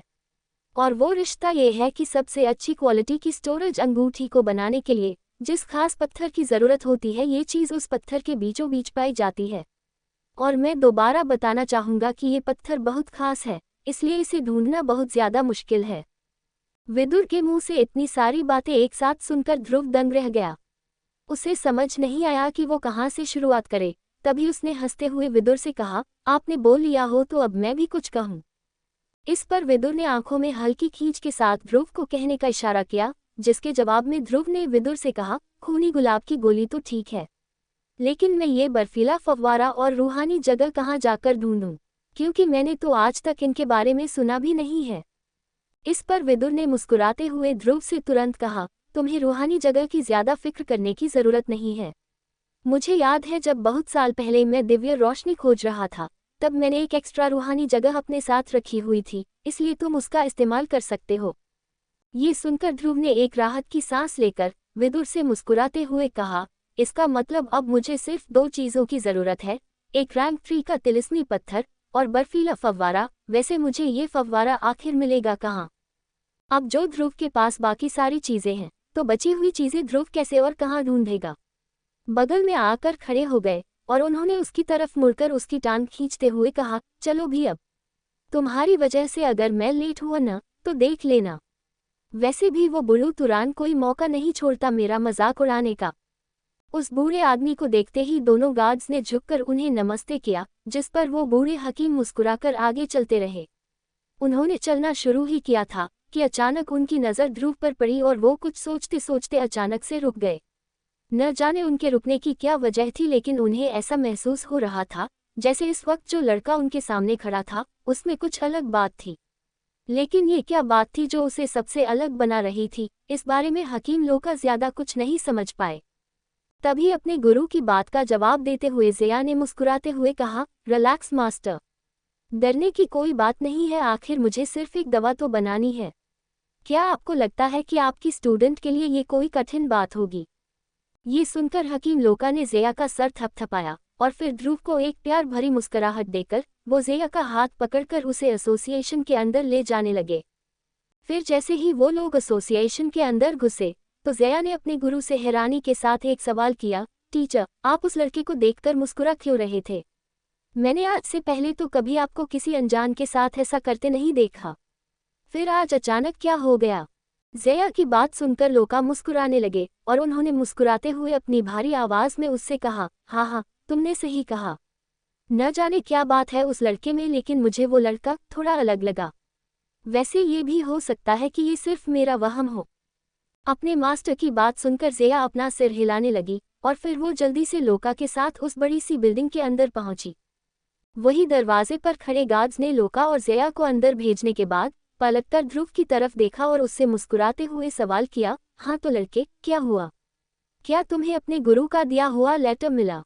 और वो रिश्ता ये है कि सबसे अच्छी क्वालिटी की स्टोरेज अंगूठी को बनाने के लिए जिस खास पत्थर की ज़रूरत होती है ये चीज़ उस पत्थर के बीचों बीच पाई जाती है। और मैं दोबारा बताना चाहूँगा कि ये पत्थर बहुत खास है, इसलिए इसे ढूंढना बहुत ज़्यादा मुश्किल है। विदुर के मुंह से इतनी सारी बातें एक साथ सुनकर ध्रुव दंग रह गया। उसे समझ नहीं आया कि वो कहाँ से शुरुआत करे। तभी उसने हंसते हुए विदुर से कहा, आपने बोल लिया हो तो अब मैं भी कुछ कहूँ। इस पर विदुर ने आंखों में हल्की खींच के साथ ध्रुव को कहने का इशारा किया, जिसके जवाब में ध्रुव ने विदुर से कहा, खूनी गुलाब की गोली तो ठीक है, लेकिन मैं ये बर्फीला फव्वारा और रूहानी जगह कहाँ जाकर ढूंढूं, क्योंकि मैंने तो आज तक इनके बारे में सुना भी नहीं है। इस पर विदुर ने मुस्कुराते हुए ध्रुव से तुरंत कहा, तुम्हें रूहानी जगह की ज्यादा फिक्र करने की जरूरत नहीं है। मुझे याद है जब बहुत साल पहले मैं दिव्य रोशनी खोज रहा था तब मैंने एक एक्स्ट्रा रूहानी जगह अपने साथ रखी हुई थी, इसलिए तुम उसका इस्तेमाल कर सकते हो। ये सुनकर ध्रुव ने एक राहत की सांस लेकर विदुर से मुस्कुराते हुए कहा, इसका मतलब अब मुझे सिर्फ दो चीज़ों की ज़रूरत है, एक रैंक 3 का तिलिस्मी पत्थर और बर्फीला फव्वारा। वैसे मुझे ये फव्वारा आखिर मिलेगा कहाँ? अब जो ध्रुव के पास बाकी सारी चीज़ें हैं तो बची हुई चीज़ें ध्रुव कैसे और कहाँ ढूंढेगा? बगल में आकर खड़े हो गए और उन्होंने उसकी तरफ मुड़कर उसकी टांग खींचते हुए कहा, चलो भी अब, तुम्हारी वजह से अगर मैं लेट हुआ ना तो देख लेना। वैसे भी वो बुल्लू तुरान कोई मौका नहीं छोड़ता मेरा मजाक उड़ाने का। उस बूढ़े आदमी को देखते ही दोनों गार्ड्स ने झुककर उन्हें नमस्ते किया, जिस पर वो बूढ़े हकीम मुस्कुराकर आगे चलते रहे। उन्होंने चलना शुरू ही किया था कि अचानक उनकी नज़र ध्रुव पर पड़ी और वो कुछ सोचते सोचते अचानक से रुक गए। न जाने उनके रुकने की क्या वजह थी, लेकिन उन्हें ऐसा महसूस हो रहा था जैसे इस वक्त जो लड़का उनके सामने खड़ा था उसमें कुछ अलग बात थी। लेकिन ये क्या बात थी जो उसे सबसे अलग बना रही थी, इस बारे में हकीम लोका ज्यादा कुछ नहीं समझ पाए। तभी अपने गुरु की बात का जवाब देते हुए ज़िया ने मुस्कुराते हुए कहा, रिलैक्स मास्टर, डरने की कोई बात नहीं है, आखिर मुझे सिर्फ एक दवा तो बनानी है। क्या आपको लगता है कि आपकी स्टूडेंट के लिए ये कोई कठिन बात होगी? ये सुनकर हकीम लोका ने ज़िया का सर थपथपाया और फिर ध्रुव को एक प्यार भरी मुस्कुराहट देकर वो ज़िया का हाथ पकड़कर उसे एसोसिएशन के अंदर ले जाने लगे। फिर जैसे ही वो लोग एसोसिएशन के अंदर घुसे तो ज़िया ने अपने गुरु से हैरानी के साथ एक सवाल किया, टीचर, आप उस लड़के को देखकर मुस्कुरा क्यों रहे थे? मैंने आज से पहले तो कभी आपको किसी अनजान के साथ ऐसा करते नहीं देखा, फिर आज अचानक क्या हो गया? ज़िया की बात सुनकर लोका मुस्कुराने लगे और उन्होंने मुस्कुराते हुए अपनी भारी आवाज़ में उससे कहा, हाँ, तुमने सही कहा। न जाने क्या बात है उस लड़के में, लेकिन मुझे वो लड़का थोड़ा अलग लगा। वैसे ये भी हो सकता है कि ये सिर्फ मेरा वहम हो। अपने मास्टर की बात सुनकर ज़िया अपना सिर हिलाने लगी और फिर वो जल्दी से लोका के साथ उस बड़ी सी बिल्डिंग के अंदर पहुंची। वही दरवाजे पर खड़े गार्ड्स ने लोका और ज़िया को अंदर भेजने के बाद पलटकर ध्रुव की तरफ देखा और उससे मुस्कुराते हुए सवाल किया, हाँ तो लड़के, क्या हुआ? क्या तुम्हें अपने गुरु का दिया हुआ लेटर मिला?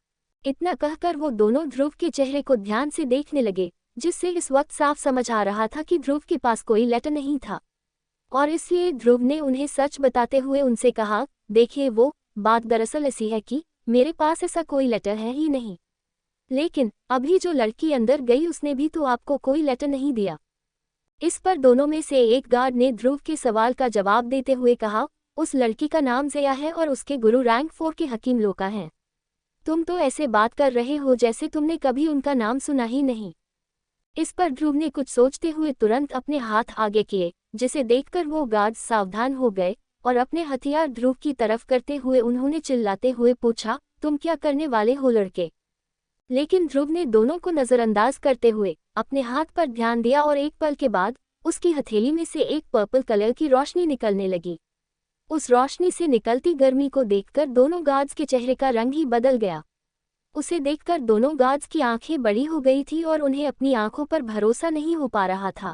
इतना कहकर वो दोनों ध्रुव के चेहरे को ध्यान से देखने लगे जिससे इस वक्त साफ समझ आ रहा था कि ध्रुव के पास कोई लेटर नहीं था। और इसलिए ध्रुव ने उन्हें सच बताते हुए उनसे कहा, देखिए वो बात दरअसल ऐसी है कि मेरे पास ऐसा कोई लेटर है ही नहीं। लेकिन अभी जो लड़की अंदर गई उसने भी तो आपको कोई लेटर नहीं दिया। इस पर दोनों में से एक गार्ड ने ध्रुव के सवाल का जवाब देते हुए कहा, उस लड़की का नाम ज़या है और उसके गुरु रैंक 4 के हकीम लोका हैं। तुम तो ऐसे बात कर रहे हो जैसे तुमने कभी उनका नाम सुना ही नहीं। इस पर ध्रुव ने कुछ सोचते हुए तुरंत अपने हाथ आगे किए, जिसे देखकर वो गार्ड सावधान हो गए और अपने हथियार ध्रुव की तरफ करते हुए उन्होंने चिल्लाते हुए पूछा, तुम क्या करने वाले हो लड़के? लेकिन ध्रुव ने दोनों को नज़रअंदाज करते हुए अपने हाथ पर ध्यान दिया और एक पल के बाद उसकी हथेली में से एक पर्पल कलर की रोशनी निकलने लगी। उस रोशनी से निकलती गर्मी को देखकर दोनों गार्ड्स के चेहरे का रंग ही बदल गया। उसे देखकर दोनों गार्ड्स की आंखें बड़ी हो गई थी और उन्हें अपनी आंखों पर भरोसा नहीं हो पा रहा था।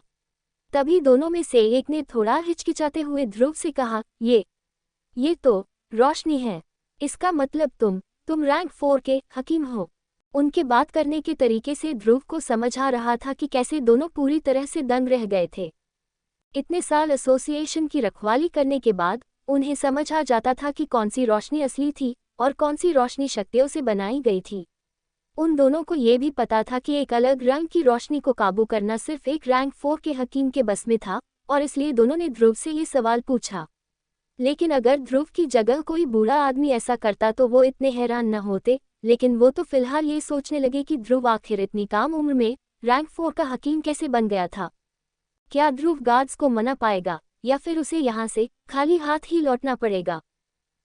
तभी दोनों में से एक ने थोड़ा हिचकिचाते हुए ध्रुव से कहा, ये तो रोशनी है। इसका मतलब तुम रैंक 4 के हकीम हो। उनके बात करने के तरीके से ध्रुव को समझ आ रहा था कि कैसे दोनों पूरी तरह से दंग रह गए थे। इतने साल एसोसिएशन की रखवाली करने के बाद उन्हें समझ आ जाता था कि कौन सी रोशनी असली थी और कौन सी रोशनी शक्तियों से बनाई गई थी। उन दोनों को ये भी पता था कि एक अलग रंग की रोशनी को काबू करना सिर्फ एक रैंक 4 के हकीम के बस में था, और इसलिए दोनों ने ध्रुव से ये सवाल पूछा। लेकिन अगर ध्रुव की जगह कोई बूढ़ा आदमी ऐसा करता तो वो इतने हैरान न होते, लेकिन वो तो फिलहाल ये सोचने लगे कि ध्रुव आखिर इतनी कम उम्र में रैंक 4 का हकीम कैसे बन गया था। क्या ध्रुव गार्ड्स को मना पाएगा या फिर उसे यहाँ से खाली हाथ ही लौटना पड़ेगा?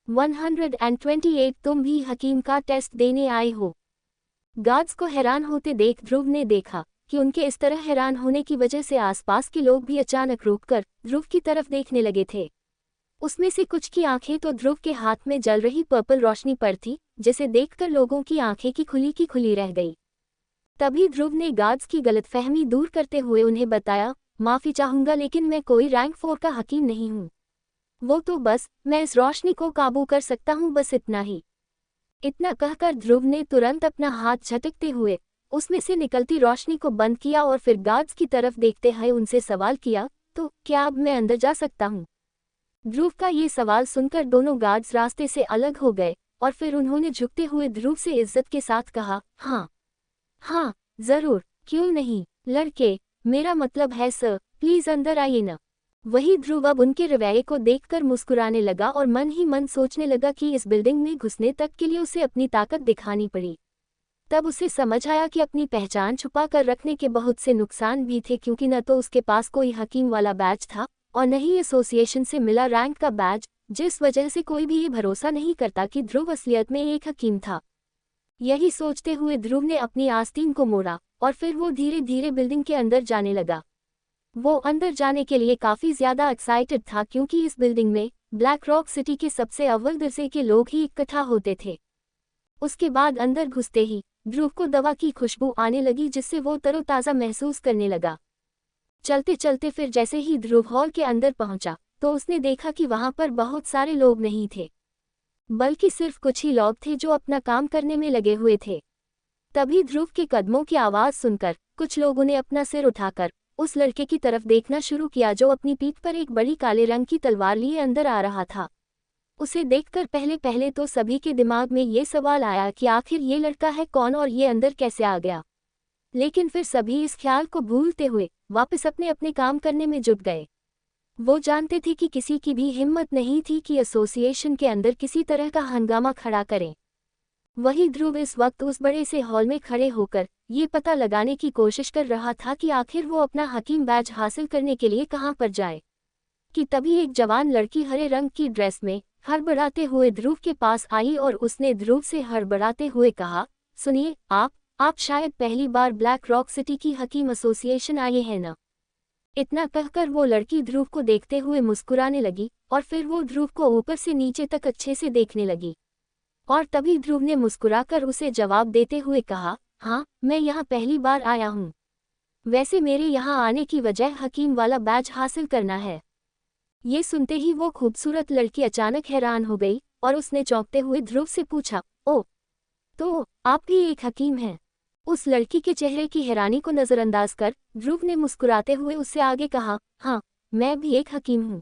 128 तुम भी हकीम का टेस्ट देने आए हो? गार्ड्स को हैरान होते देख ध्रुव ने देखा कि उनके इस तरह हैरान होने की वजह से आसपास के लोग भी अचानक रुककर ध्रुव की तरफ देखने लगे थे। उसमें से कुछ की आंखें तो ध्रुव के हाथ में जल रही पर्पल रोशनी पर थी, जिसे देखकर लोगों की आंखें की खुली रह गई। तभी ध्रुव ने गार्ड्स की गलतफहमी दूर करते हुए उन्हें बताया, माफ़ी चाहूँगा लेकिन मैं कोई रैंक 4 का हकीम नहीं हूँ। वो तो बस मैं इस रोशनी को काबू कर सकता हूँ, बस इतना ही। इतना कहकर ध्रुव ने तुरंत अपना हाथ झटकते हुए उसमें से निकलती रोशनी को बंद किया और फिर गार्ड्स की तरफ देखते हुए उनसे सवाल किया, तो क्या अब मैं अंदर जा सकता हूँ? ध्रुव का ये सवाल सुनकर दोनों गार्ड्स रास्ते से अलग हो गए और फिर उन्होंने झुकते हुए ध्रुव से इज्जत के साथ कहा, हाँ जरूर, क्यों नहीं लड़के, मेरा मतलब है सर, प्लीज अंदर आइए ना। वही ध्रुव अब उनके रवैये को देखकर मुस्कुराने लगा और मन ही मन सोचने लगा कि इस बिल्डिंग में घुसने तक के लिए उसे अपनी ताकत दिखानी पड़ी। तब उसे समझ आया कि अपनी पहचान छुपा कर रखने के बहुत से नुकसान भी थे, क्योंकि न तो उसके पास कोई हकीम वाला बैज था और न ही एसोसिएशन से मिला रैंक का बैज, जिस वजह से कोई भी ये भरोसा नहीं करता कि ध्रुव असलियत में एक हकीम था। यही सोचते हुए ध्रुव ने अपनी आस्तीन को मोड़ा और फिर वो धीरे धीरे बिल्डिंग के अंदर जाने लगा। वो अंदर जाने के लिए काफ़ी ज़्यादा एक्साइटेड था, क्योंकि इस बिल्डिंग में ब्लैक रॉक सिटी के सबसे अव्वल दर्जे के लोग ही इकट्ठा होते थे। उसके बाद अंदर घुसते ही ध्रुव को दवा की खुशबू आने लगी, जिससे वो तरोताज़ा महसूस करने लगा। चलते चलते फिर जैसे ही ध्रुव हॉल के अंदर पहुंचा तो उसने देखा कि वहां पर बहुत सारे लोग नहीं थे, बल्कि सिर्फ कुछ ही लोग थे जो अपना काम करने में लगे हुए थे। तभी ध्रुव के कदमों की आवाज़ सुनकर कुछ लोगों ने अपना सिर उठाकर उस लड़के की तरफ देखना शुरू किया जो अपनी पीठ पर एक बड़ी काले रंग की तलवार लिए अंदर आ रहा था। उसे देखकर पहले तो सभी के दिमाग में ये सवाल आया कि आखिर ये लड़का है कौन और ये अंदर कैसे आ गया। लेकिन फिर सभी इस ख्याल को भूलते हुए वापस अपने अपने काम करने में जुट गए। वो जानते थे कि किसी की भी हिम्मत नहीं थी कि एसोसिएशन के अंदर किसी तरह का हंगामा खड़ा करें। वही ध्रुव इस वक्त उस बड़े से हॉल में खड़े होकर ये पता लगाने की कोशिश कर रहा था कि आखिर वो अपना हकीम बैज हासिल करने के लिए कहाँ पर जाए, कि तभी एक जवान लड़की हरे रंग की ड्रेस में हड़बड़ाते हुए ध्रुव के पास आई और उसने ध्रुव से हड़बड़ाते हुए कहा, सुनिए, आप शायद पहली बार ब्लैक रॉक सिटी की हकीम एसोसिएशन आए हैं ना? इतना कहकर वो लड़की ध्रुव को देखते हुए मुस्कुराने लगी और फिर वो ध्रुव को ऊपर से नीचे तक अच्छे से देखने लगी। और तभी ध्रुव ने मुस्कुराकर उसे जवाब देते हुए कहा, हाँ, मैं यहाँ पहली बार आया हूँ। वैसे मेरे यहाँ आने की वजह हकीम वाला बैज हासिल करना है। ये सुनते ही वो खूबसूरत लड़की अचानक हैरान हो गई और उसने चौंकते हुए ध्रुव से पूछा, ओ, तो आप भी एक हकीम हैं? उस लड़की के चेहरे की हैरानी को नजरअंदाज कर ध्रुव ने मुस्कुराते हुए उससे आगे कहा, हाँ, मैं भी एक हकीम हूँ।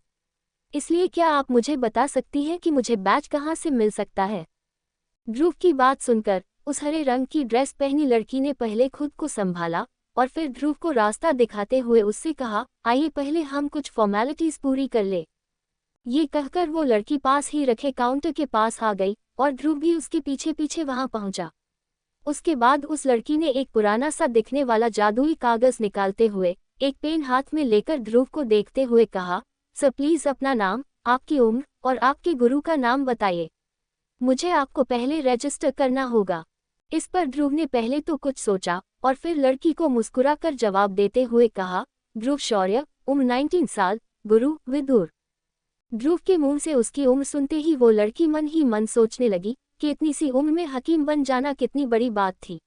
इसलिए क्या आप मुझे बता सकती हैं कि मुझे बैज कहाँ से मिल सकता है? ध्रुव की बात सुनकर उस हरे रंग की ड्रेस पहनी लड़की ने पहले खुद को संभाला और फिर ध्रुव को रास्ता दिखाते हुए उससे कहा, आइए पहले हम कुछ फॉर्मेलिटीज पूरी कर ले। ये कहकर वो लड़की पास ही रखे काउंटर के पास आ गई और ध्रुव भी उसके पीछे पीछे वहां पहुंचा। उसके बाद उस लड़की ने एक पुराना सा दिखने वाला जादुई कागज निकालते हुए एक पेन हाथ में लेकर ध्रुव को देखते हुए कहा, सर प्लीज अपना नाम, आपकी उम्र और आपके गुरु का नाम बताइए। मुझे आपको पहले रजिस्टर करना होगा। इस पर ध्रुव ने पहले तो कुछ सोचा और फिर लड़की को मुस्कुराकर जवाब देते हुए कहा, ध्रुव शौर्य, उम्र 19 साल, गुरु विदुर। ध्रुव के मुंह से उसकी उम्र सुनते ही वो लड़की मन ही मन सोचने लगी कि इतनी सी उम्र में हकीम बन जाना कितनी बड़ी बात थी।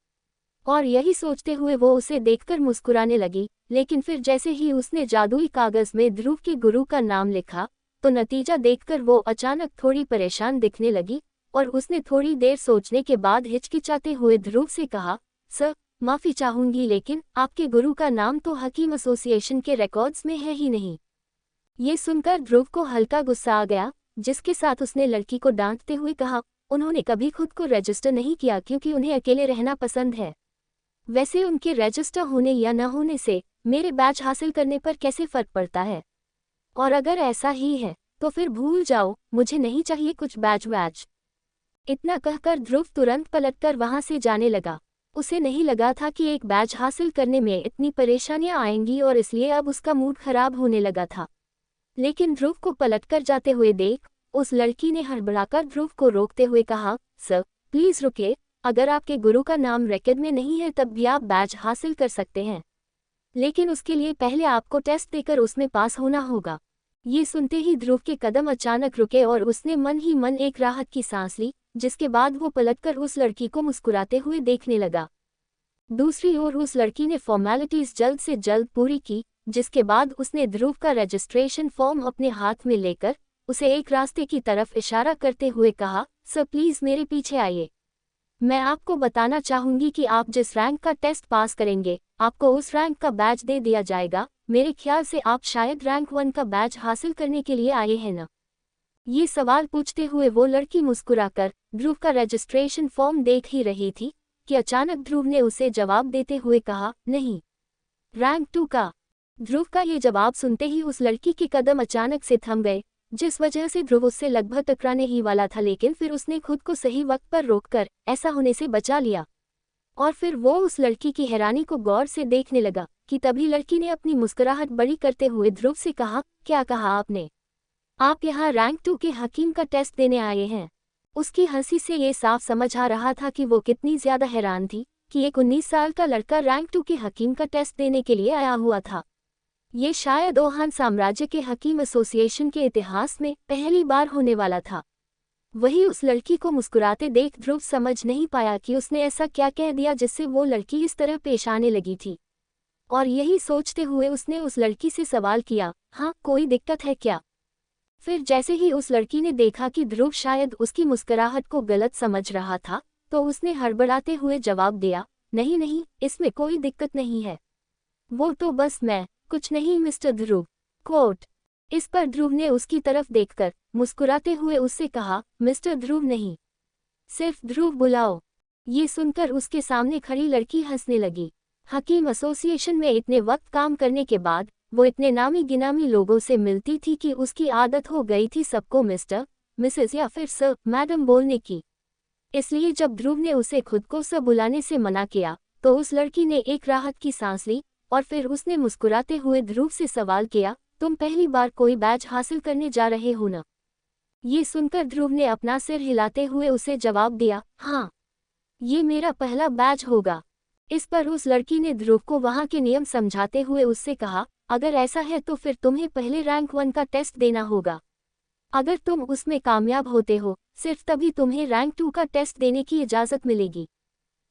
और यही सोचते हुए वो उसे देखकर मुस्कुराने लगी, लेकिन फिर जैसे ही उसने जादुई कागज में ध्रुव के गुरु का नाम लिखा तो नतीजा देखकर वो अचानक थोड़ी परेशान दिखने लगी और उसने थोड़ी देर सोचने के बाद हिचकिचाते हुए ध्रुव से कहा, सर, माफी चाहूंगी लेकिन आपके गुरु का नाम तो हकीम एसोसिएशन के रिकॉर्ड्स में है ही नहीं। ये सुनकर ध्रुव को हल्का गुस्सा आ गया, जिसके साथ उसने लड़की को डांटते हुए कहा, उन्होंने कभी खुद को रजिस्टर नहीं किया क्योंकि उन्हें अकेले रहना पसंद है। वैसे उनके रजिस्टर होने या न होने से मेरे बैच हासिल करने पर कैसे फर्क पड़ता है? और अगर ऐसा ही है तो फिर भूल जाओ, मुझे नहीं चाहिए कुछ बैच। इतना कहकर ध्रुव तुरंत पलटकर वहां से जाने लगा। उसे नहीं लगा था कि एक बैच हासिल करने में इतनी परेशानियां आएंगी और इसलिए अब उसका मूड खराब होने लगा था। लेकिन ध्रुव को पलटकर जाते हुए देख उस लड़की ने हड़बड़ाकर ध्रुव को रोकते हुए कहा, सर प्लीज रुकिए, अगर आपके गुरु का नाम रिकॉर्ड में नहीं है तब भी आप बैच हासिल कर सकते हैं, लेकिन उसके लिए पहले आपको टेस्ट देकर उसमें पास होना होगा। ये सुनते ही ध्रुव के कदम अचानक रुके और उसने मन ही मन एक राहत की सांस ली, जिसके बाद वो पलटकर उस लड़की को मुस्कुराते हुए देखने लगा। दूसरी ओर उस लड़की ने फॉर्मेलिटीज जल्द से जल्द पूरी की, जिसके बाद उसने ध्रुव का रजिस्ट्रेशन फॉर्म अपने हाथ में लेकर उसे एक रास्ते की तरफ इशारा करते हुए कहा, सर प्लीज मेरे पीछे आइए। मैं आपको बताना चाहूंगी कि आप जिस रैंक का टेस्ट पास करेंगे आपको उस रैंक का बैच दे दिया जाएगा। मेरे ख्याल से आप शायद रैंक 1 का बैच हासिल करने के लिए आए हैं ना? ये सवाल पूछते हुए वो लड़की मुस्कुराकर ध्रुव का रजिस्ट्रेशन फॉर्म देख ही रही थी कि अचानक ध्रुव ने उसे जवाब देते हुए कहा, नहीं, रैंक 2 का। ध्रुव का ये जवाब सुनते ही उस लड़की के कदम अचानक से थम गए, जिस वजह से ध्रुव उससे लगभग टकराने ही वाला था, लेकिन फिर उसने खुद को सही वक्त पर रोककर ऐसा होने से बचा लिया। और फिर वो उस लड़की की हैरानी को गौर से देखने लगा कि तभी लड़की ने अपनी मुस्कुराहट बड़ी करते हुए ध्रुव से कहा, क्या कहा आपने? आप यहाँ रैंक 2 के हकीम का टेस्ट देने आए हैं? उसकी हंसी से ये साफ समझ आ रहा था कि वो कितनी ज्यादा हैरान थी कि एक 19 साल का लड़का रैंक 2 के हकीम का टेस्ट देने के लिए आया हुआ था। ये शायद ओहान साम्राज्य के हकीम एसोसिएशन के इतिहास में पहली बार होने वाला था। वही उस लड़की को मुस्कुराते देख ध्रुव समझ नहीं पाया कि उसने ऐसा क्या कह दिया जिससे वो लड़की इस तरह पेश आने लगी थी। और यही सोचते हुए उसने उस लड़की से सवाल किया, हाँ, कोई दिक्कत है क्या? फिर जैसे ही उस लड़की ने देखा कि ध्रुव शायद उसकी मुस्कुराहट को गलत समझ रहा था तो उसने हड़बड़ाते हुए जवाब दिया, नहीं नहीं, इसमें कोई दिक्कत नहीं है, वो तो बस मैं कुछ नहीं मिस्टर ध्रुव कोट। इस पर ध्रुव ने उसकी तरफ देखकर मुस्कुराते हुए उससे कहा, मिस्टर ध्रुव नहीं, सिर्फ ध्रुव बुलाओ। ये सुनकर उसके सामने खड़ी लड़की हंसने लगी। हकीम एसोसिएशन में इतने वक्त काम करने के बाद वो इतने नामी गिनामी लोगों से मिलती थी कि उसकी आदत हो गई थी सबको मिस्टर, मिसेस या फिर सर, मैडम बोलने की। इसलिए जब ध्रुव ने उसे खुद को सर बुलाने से मना किया तो उस लड़की ने एक राहत की सांस ली और फिर उसने मुस्कुराते हुए ध्रुव से सवाल किया, तुम पहली बार कोई बैच हासिल करने जा रहे हो ना? ये सुनकर ध्रुव ने अपना सिर हिलाते हुए उसे जवाब दिया, हाँ, ये मेरा पहला बैच होगा। इस पर उस लड़की ने ध्रुव को वहां के नियम समझाते हुए उससे कहा, अगर ऐसा है तो फिर तुम्हें पहले रैंक 1 का टेस्ट देना होगा। अगर तुम उसमें कामयाब होते हो सिर्फ तभी तुम्हें रैंक 2 का टेस्ट देने की इजाज़त मिलेगी।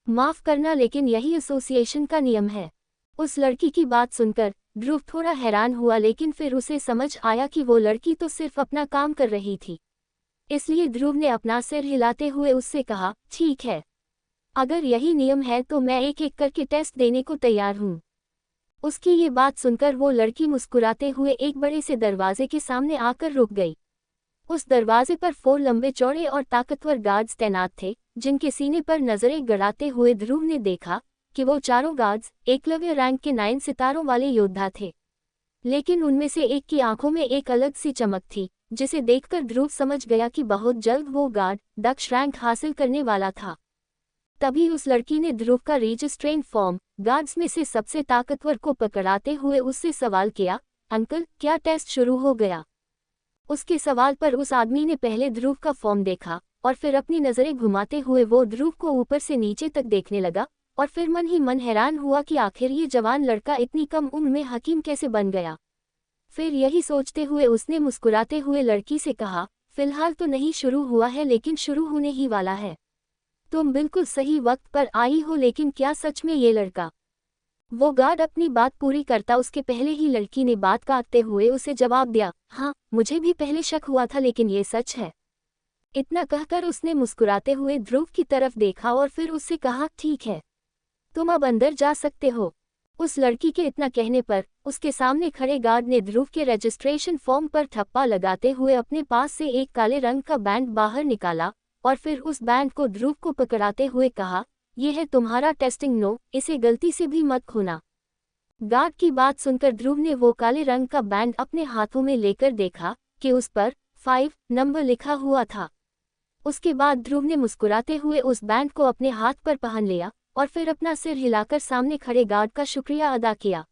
माफ करना, लेकिन यही एसोसिएशन का नियम है। उस लड़की की बात सुनकर ध्रुव थोड़ा हैरान हुआ, लेकिन फिर उसे समझ आया कि वो लड़की तो सिर्फ अपना काम कर रही थी। इसलिए ध्रुव ने अपना सिर हिलाते हुए उससे कहा, ठीक है, अगर यही नियम है तो मैं एक एक करके टेस्ट देने को तैयार हूँ। उसकी ये बात सुनकर वो लड़की मुस्कुराते हुए एक बड़े से दरवाजे के सामने आकर रुक गई। उस दरवाजे पर 4 लंबे चौड़े और ताकतवर गार्ड्स तैनात थे, जिनके सीने पर नजरें गड़ाते हुए ध्रुव ने देखा कि वो चारों गार्ड्स एकलव्य रैंक के 9 सितारों वाले योद्धा थे। लेकिन उनमें से एक की आंखों में एक अलग सी चमक थी, जिसे देखकर ध्रुव समझ गया कि बहुत जल्द वो गार्ड दक्ष रैंक हासिल करने वाला था। तभी उस लड़की ने ध्रुव का रजिस्ट्रेंट फॉर्म गार्ड्स में से सबसे ताकतवर को पकड़ाते हुए उससे सवाल किया, अंकल क्या टेस्ट शुरू हो गया? उसके सवाल पर उस आदमी ने पहले ध्रुव का फॉर्म देखा और फिर अपनी नजरें घुमाते हुए वो ध्रुव को ऊपर से नीचे तक देखने लगा और फिर मन ही मन हैरान हुआ कि आखिर ये जवान लड़का इतनी कम उम्र में हकीम कैसे बन गया। फिर यही सोचते हुए उसने मुस्कुराते हुए लड़की से कहा, फिलहाल तो नहीं शुरू हुआ है लेकिन शुरू होने ही वाला है। तुम बिल्कुल सही वक्त पर आई हो, लेकिन क्या सच में ये लड़का? वो गार्ड अपनी बात पूरी करता उसके पहले ही लड़की ने बात काटते हुए उसे जवाब दिया, हाँ मुझे भी पहले शक हुआ था लेकिन ये सच है। इतना कहकर उसने मुस्कुराते हुए ध्रुव की तरफ देखा और फिर उससे कहा, ठीक है तुम अब अंदर जा सकते हो। उस लड़की के इतना कहने पर उसके सामने खड़े गार्ड ने ध्रुव के रजिस्ट्रेशन फॉर्म पर ठप्पा लगाते हुए अपने पास से एक काले रंग का बैंड बाहर निकाला और फिर उस बैंड को ध्रुव को पकड़ाते हुए कहा, यह है तुम्हारा टेस्टिंग नो, इसे गलती से भी मत खोना। गार्ड की बात सुनकर ध्रुव ने वो काले रंग का बैंड अपने हाथों में लेकर देखा कि उस पर 5 नंबर लिखा हुआ था। उसके बाद ध्रुव ने मुस्कुराते हुए उस बैंड को अपने हाथ पर पहन लिया और फिर अपना सिर हिलाकर सामने खड़े गार्ड का शुक्रिया अदा किया।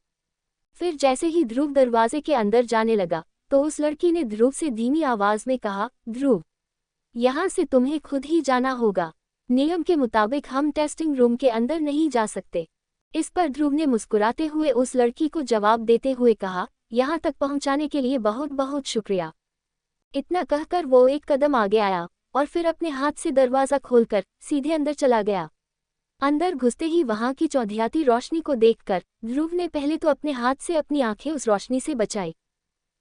फिर जैसे ही ध्रुव दरवाजे के अंदर जाने लगा तो उस लड़की ने ध्रुव से धीमी आवाज में कहा, ध्रुव यहाँ से तुम्हें खुद ही जाना होगा, नियम के मुताबिक हम टेस्टिंग रूम के अंदर नहीं जा सकते। इस पर ध्रुव ने मुस्कुराते हुए उस लड़की को जवाब देते हुए कहा, यहाँ तक पहुँचाने के लिए बहुत बहुत शुक्रिया। इतना कहकर वो एक कदम आगे आया और फिर अपने हाथ से दरवाज़ा खोलकर सीधे अंदर चला गया। अंदर घुसते ही वहां की चौंधियाती रोशनी को देखकर ध्रुव ने पहले तो अपने हाथ से अपनी आंखें उस रोशनी से बचाई।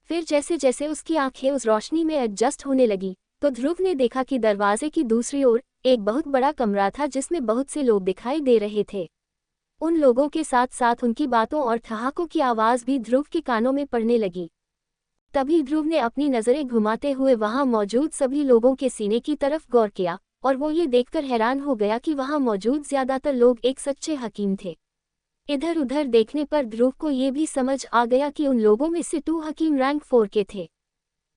फिर जैसे जैसे उसकी आंखें उस रोशनी में एडजस्ट होने लगी तो ध्रुव ने देखा कि दरवाजे की दूसरी ओर एक बहुत बड़ा कमरा था जिसमें बहुत से लोग दिखाई दे रहे थे। उन लोगों के साथ साथ उनकी बातों और ठहाकों की आवाज़ भी ध्रुव के कानों में पड़ने लगी। तभी ध्रुव ने अपनी नज़रें घुमाते हुए वहां मौजूद सभी लोगों के सीने की तरफ गौर किया और वो ये देखकर हैरान हो गया कि वहां मौजूद ज्यादातर लोग एक सच्चे हकीम थे। इधर उधर देखने पर ध्रुव को ये भी समझ आ गया कि उन लोगों में से 2 हकीम रैंक 4 के थे।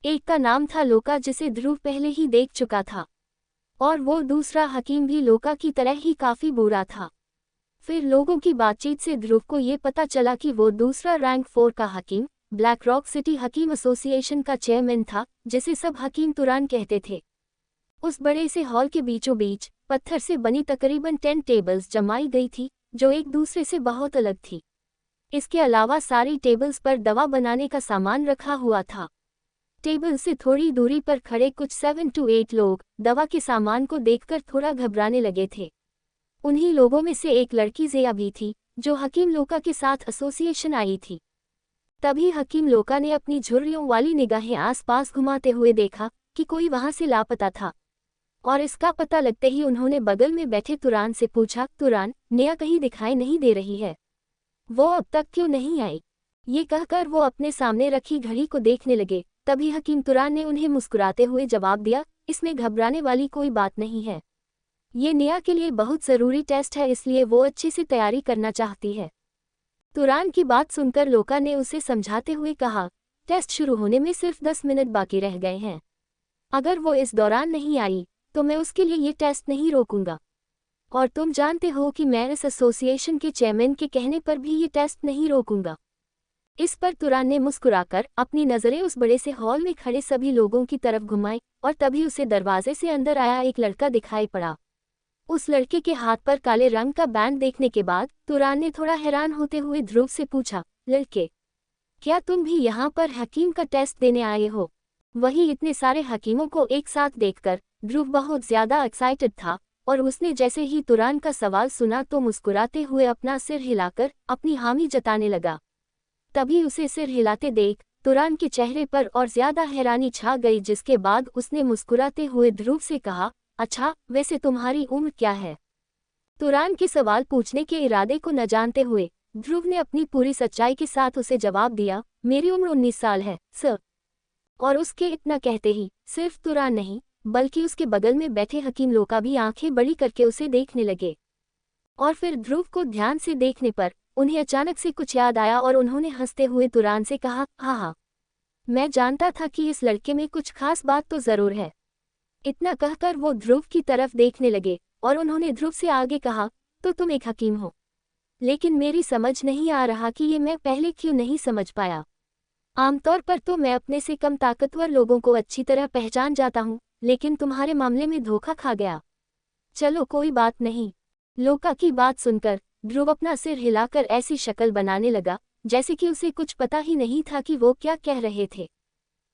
एक का नाम था लोका, जिसे ध्रुव पहले ही देख चुका था, और वो दूसरा हकीम भी लोका की तरह ही काफी बुरा था। फिर लोगों की बातचीत से ध्रुव को ये पता चला कि वो दूसरा रैंक 4 का हकीम ब्लैक रॉक सिटी हकीम एसोसिएशन का चेयरमैन था, जिसे सब हकीम तुरान कहते थे। उस बड़े से हॉल के बीचों बीच पत्थर से बनी तकरीबन 10 टेबल्स जमाई गई थी जो एक दूसरे से बहुत अलग थी। इसके अलावा सारी टेबल्स पर दवा बनाने का सामान रखा हुआ था। टेबल से थोड़ी दूरी पर खड़े कुछ 7 to 8 लोग दवा के सामान को देखकर थोड़ा घबराने लगे थे। उन्हीं लोगों में से एक लड़की ज़िया भी थी जो हकीम लोका के साथ एसोसिएशन आई थी। तभी हकीम लोका ने अपनी झुर्रियों वाली निगाहें आसपास घुमाते हुए देखा कि कोई वहां से लापता था, और इसका पता लगते ही उन्होंने बगल में बैठे तुरान से पूछा, तुरान, नेहा कहीं दिखाई नहीं दे रही है, वो अब तक क्यों नहीं आई? ये कहकर वो अपने सामने रखी घड़ी को देखने लगे। तभी हकीम तुरान ने उन्हें मुस्कुराते हुए जवाब दिया, इसमें घबराने वाली कोई बात नहीं है, ये नेहा के लिए बहुत ज़रूरी टेस्ट है, इसलिए वो अच्छे से तैयारी करना चाहती है। तुरान की बात सुनकर लोका ने उसे समझाते हुए कहा, टेस्ट शुरू होने में सिर्फ 10 मिनट बाकी रह गए हैं, अगर वो इस दौरान नहीं आई तो मैं उसके लिए ये टेस्ट नहीं रोकूंगा, और तुम जानते हो कि मैं इस एसोसिएशन के चेयरमैन के कहने पर भी ये टेस्ट नहीं रोकूंगा। इस पर तुरान ने मुस्कुराकर अपनी नज़रें उस बड़े से हॉल में खड़े सभी लोगों की तरफ घुमाई और तभी उसे दरवाजे से अंदर आया एक लड़का दिखाई पड़ा। उस लड़के के हाथ पर काले रंग का बैंड देखने के बाद तुरान ने थोड़ा हैरान होते हुए ध्रुव से पूछा, लड़के, क्या तुम भी यहाँ पर हकीम का टेस्ट देने आए हो? वही इतने सारे हकीमों को एक साथ देखकर ध्रुव बहुत ज्यादा एक्साइटेड था, और उसने जैसे ही तुरान का सवाल सुना तो मुस्कुराते हुए अपना सिर हिलाकर अपनी हामी जताने लगा। तभी उसे सिर हिलाते देख तुरान के चेहरे पर और ज्यादा हैरानी छा गई, जिसके बाद उसने मुस्कुराते हुए ध्रुव से कहा, अच्छा वैसे तुम्हारी उम्र क्या है? तुरान के सवाल पूछने के इरादे को न जानते हुए ध्रुव ने अपनी पूरी सच्चाई के साथ उसे जवाब दिया, मेरी उम्र 19 साल है सर। और उसके इतना कहते ही सिर्फ तुरान नहीं बल्कि उसके बगल में बैठे हकीम लोका भी आंखें बड़ी करके उसे देखने लगे। और फिर ध्रुव को ध्यान से देखने पर उन्हें अचानक से कुछ याद आया और उन्होंने हंसते हुए तुरान से कहा, हाँ, मैं जानता था कि इस लड़के में कुछ खास बात तो जरूर है। इतना कहकर वो ध्रुव की तरफ देखने लगे और उन्होंने ध्रुव से आगे कहा, तो तुम एक हकीम हो, लेकिन मेरी समझ नहीं आ रहा कि ये मैं पहले क्यों नहीं समझ पाया। आमतौर पर तो मैं अपने से कम ताकतवर लोगों को अच्छी तरह पहचान जाता हूँ, लेकिन तुम्हारे मामले में धोखा खा गया। चलो कोई बात नहीं। लोका की बात सुनकर ध्रुव अपना सिर हिलाकर ऐसी शक्ल बनाने लगा जैसे कि उसे कुछ पता ही नहीं था कि वो क्या कह रहे थे।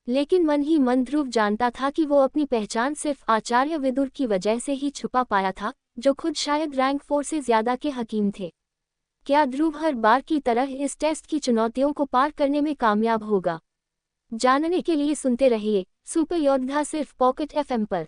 लेकिन मन ही मन ध्रुव जानता था कि वो अपनी पहचान सिर्फ आचार्य विदुर की वजह से ही छुपा पाया था, जो खुद शायद रैंक 4 से ज्यादा के हकीम थे। क्या ध्रुव हर बार की तरह इस टेस्ट की चुनौतियों को पार करने में कामयाब होगा? जानने के लिए सुनते रहिए सुपर योद्धा सिर्फ पॉकेट FM पर।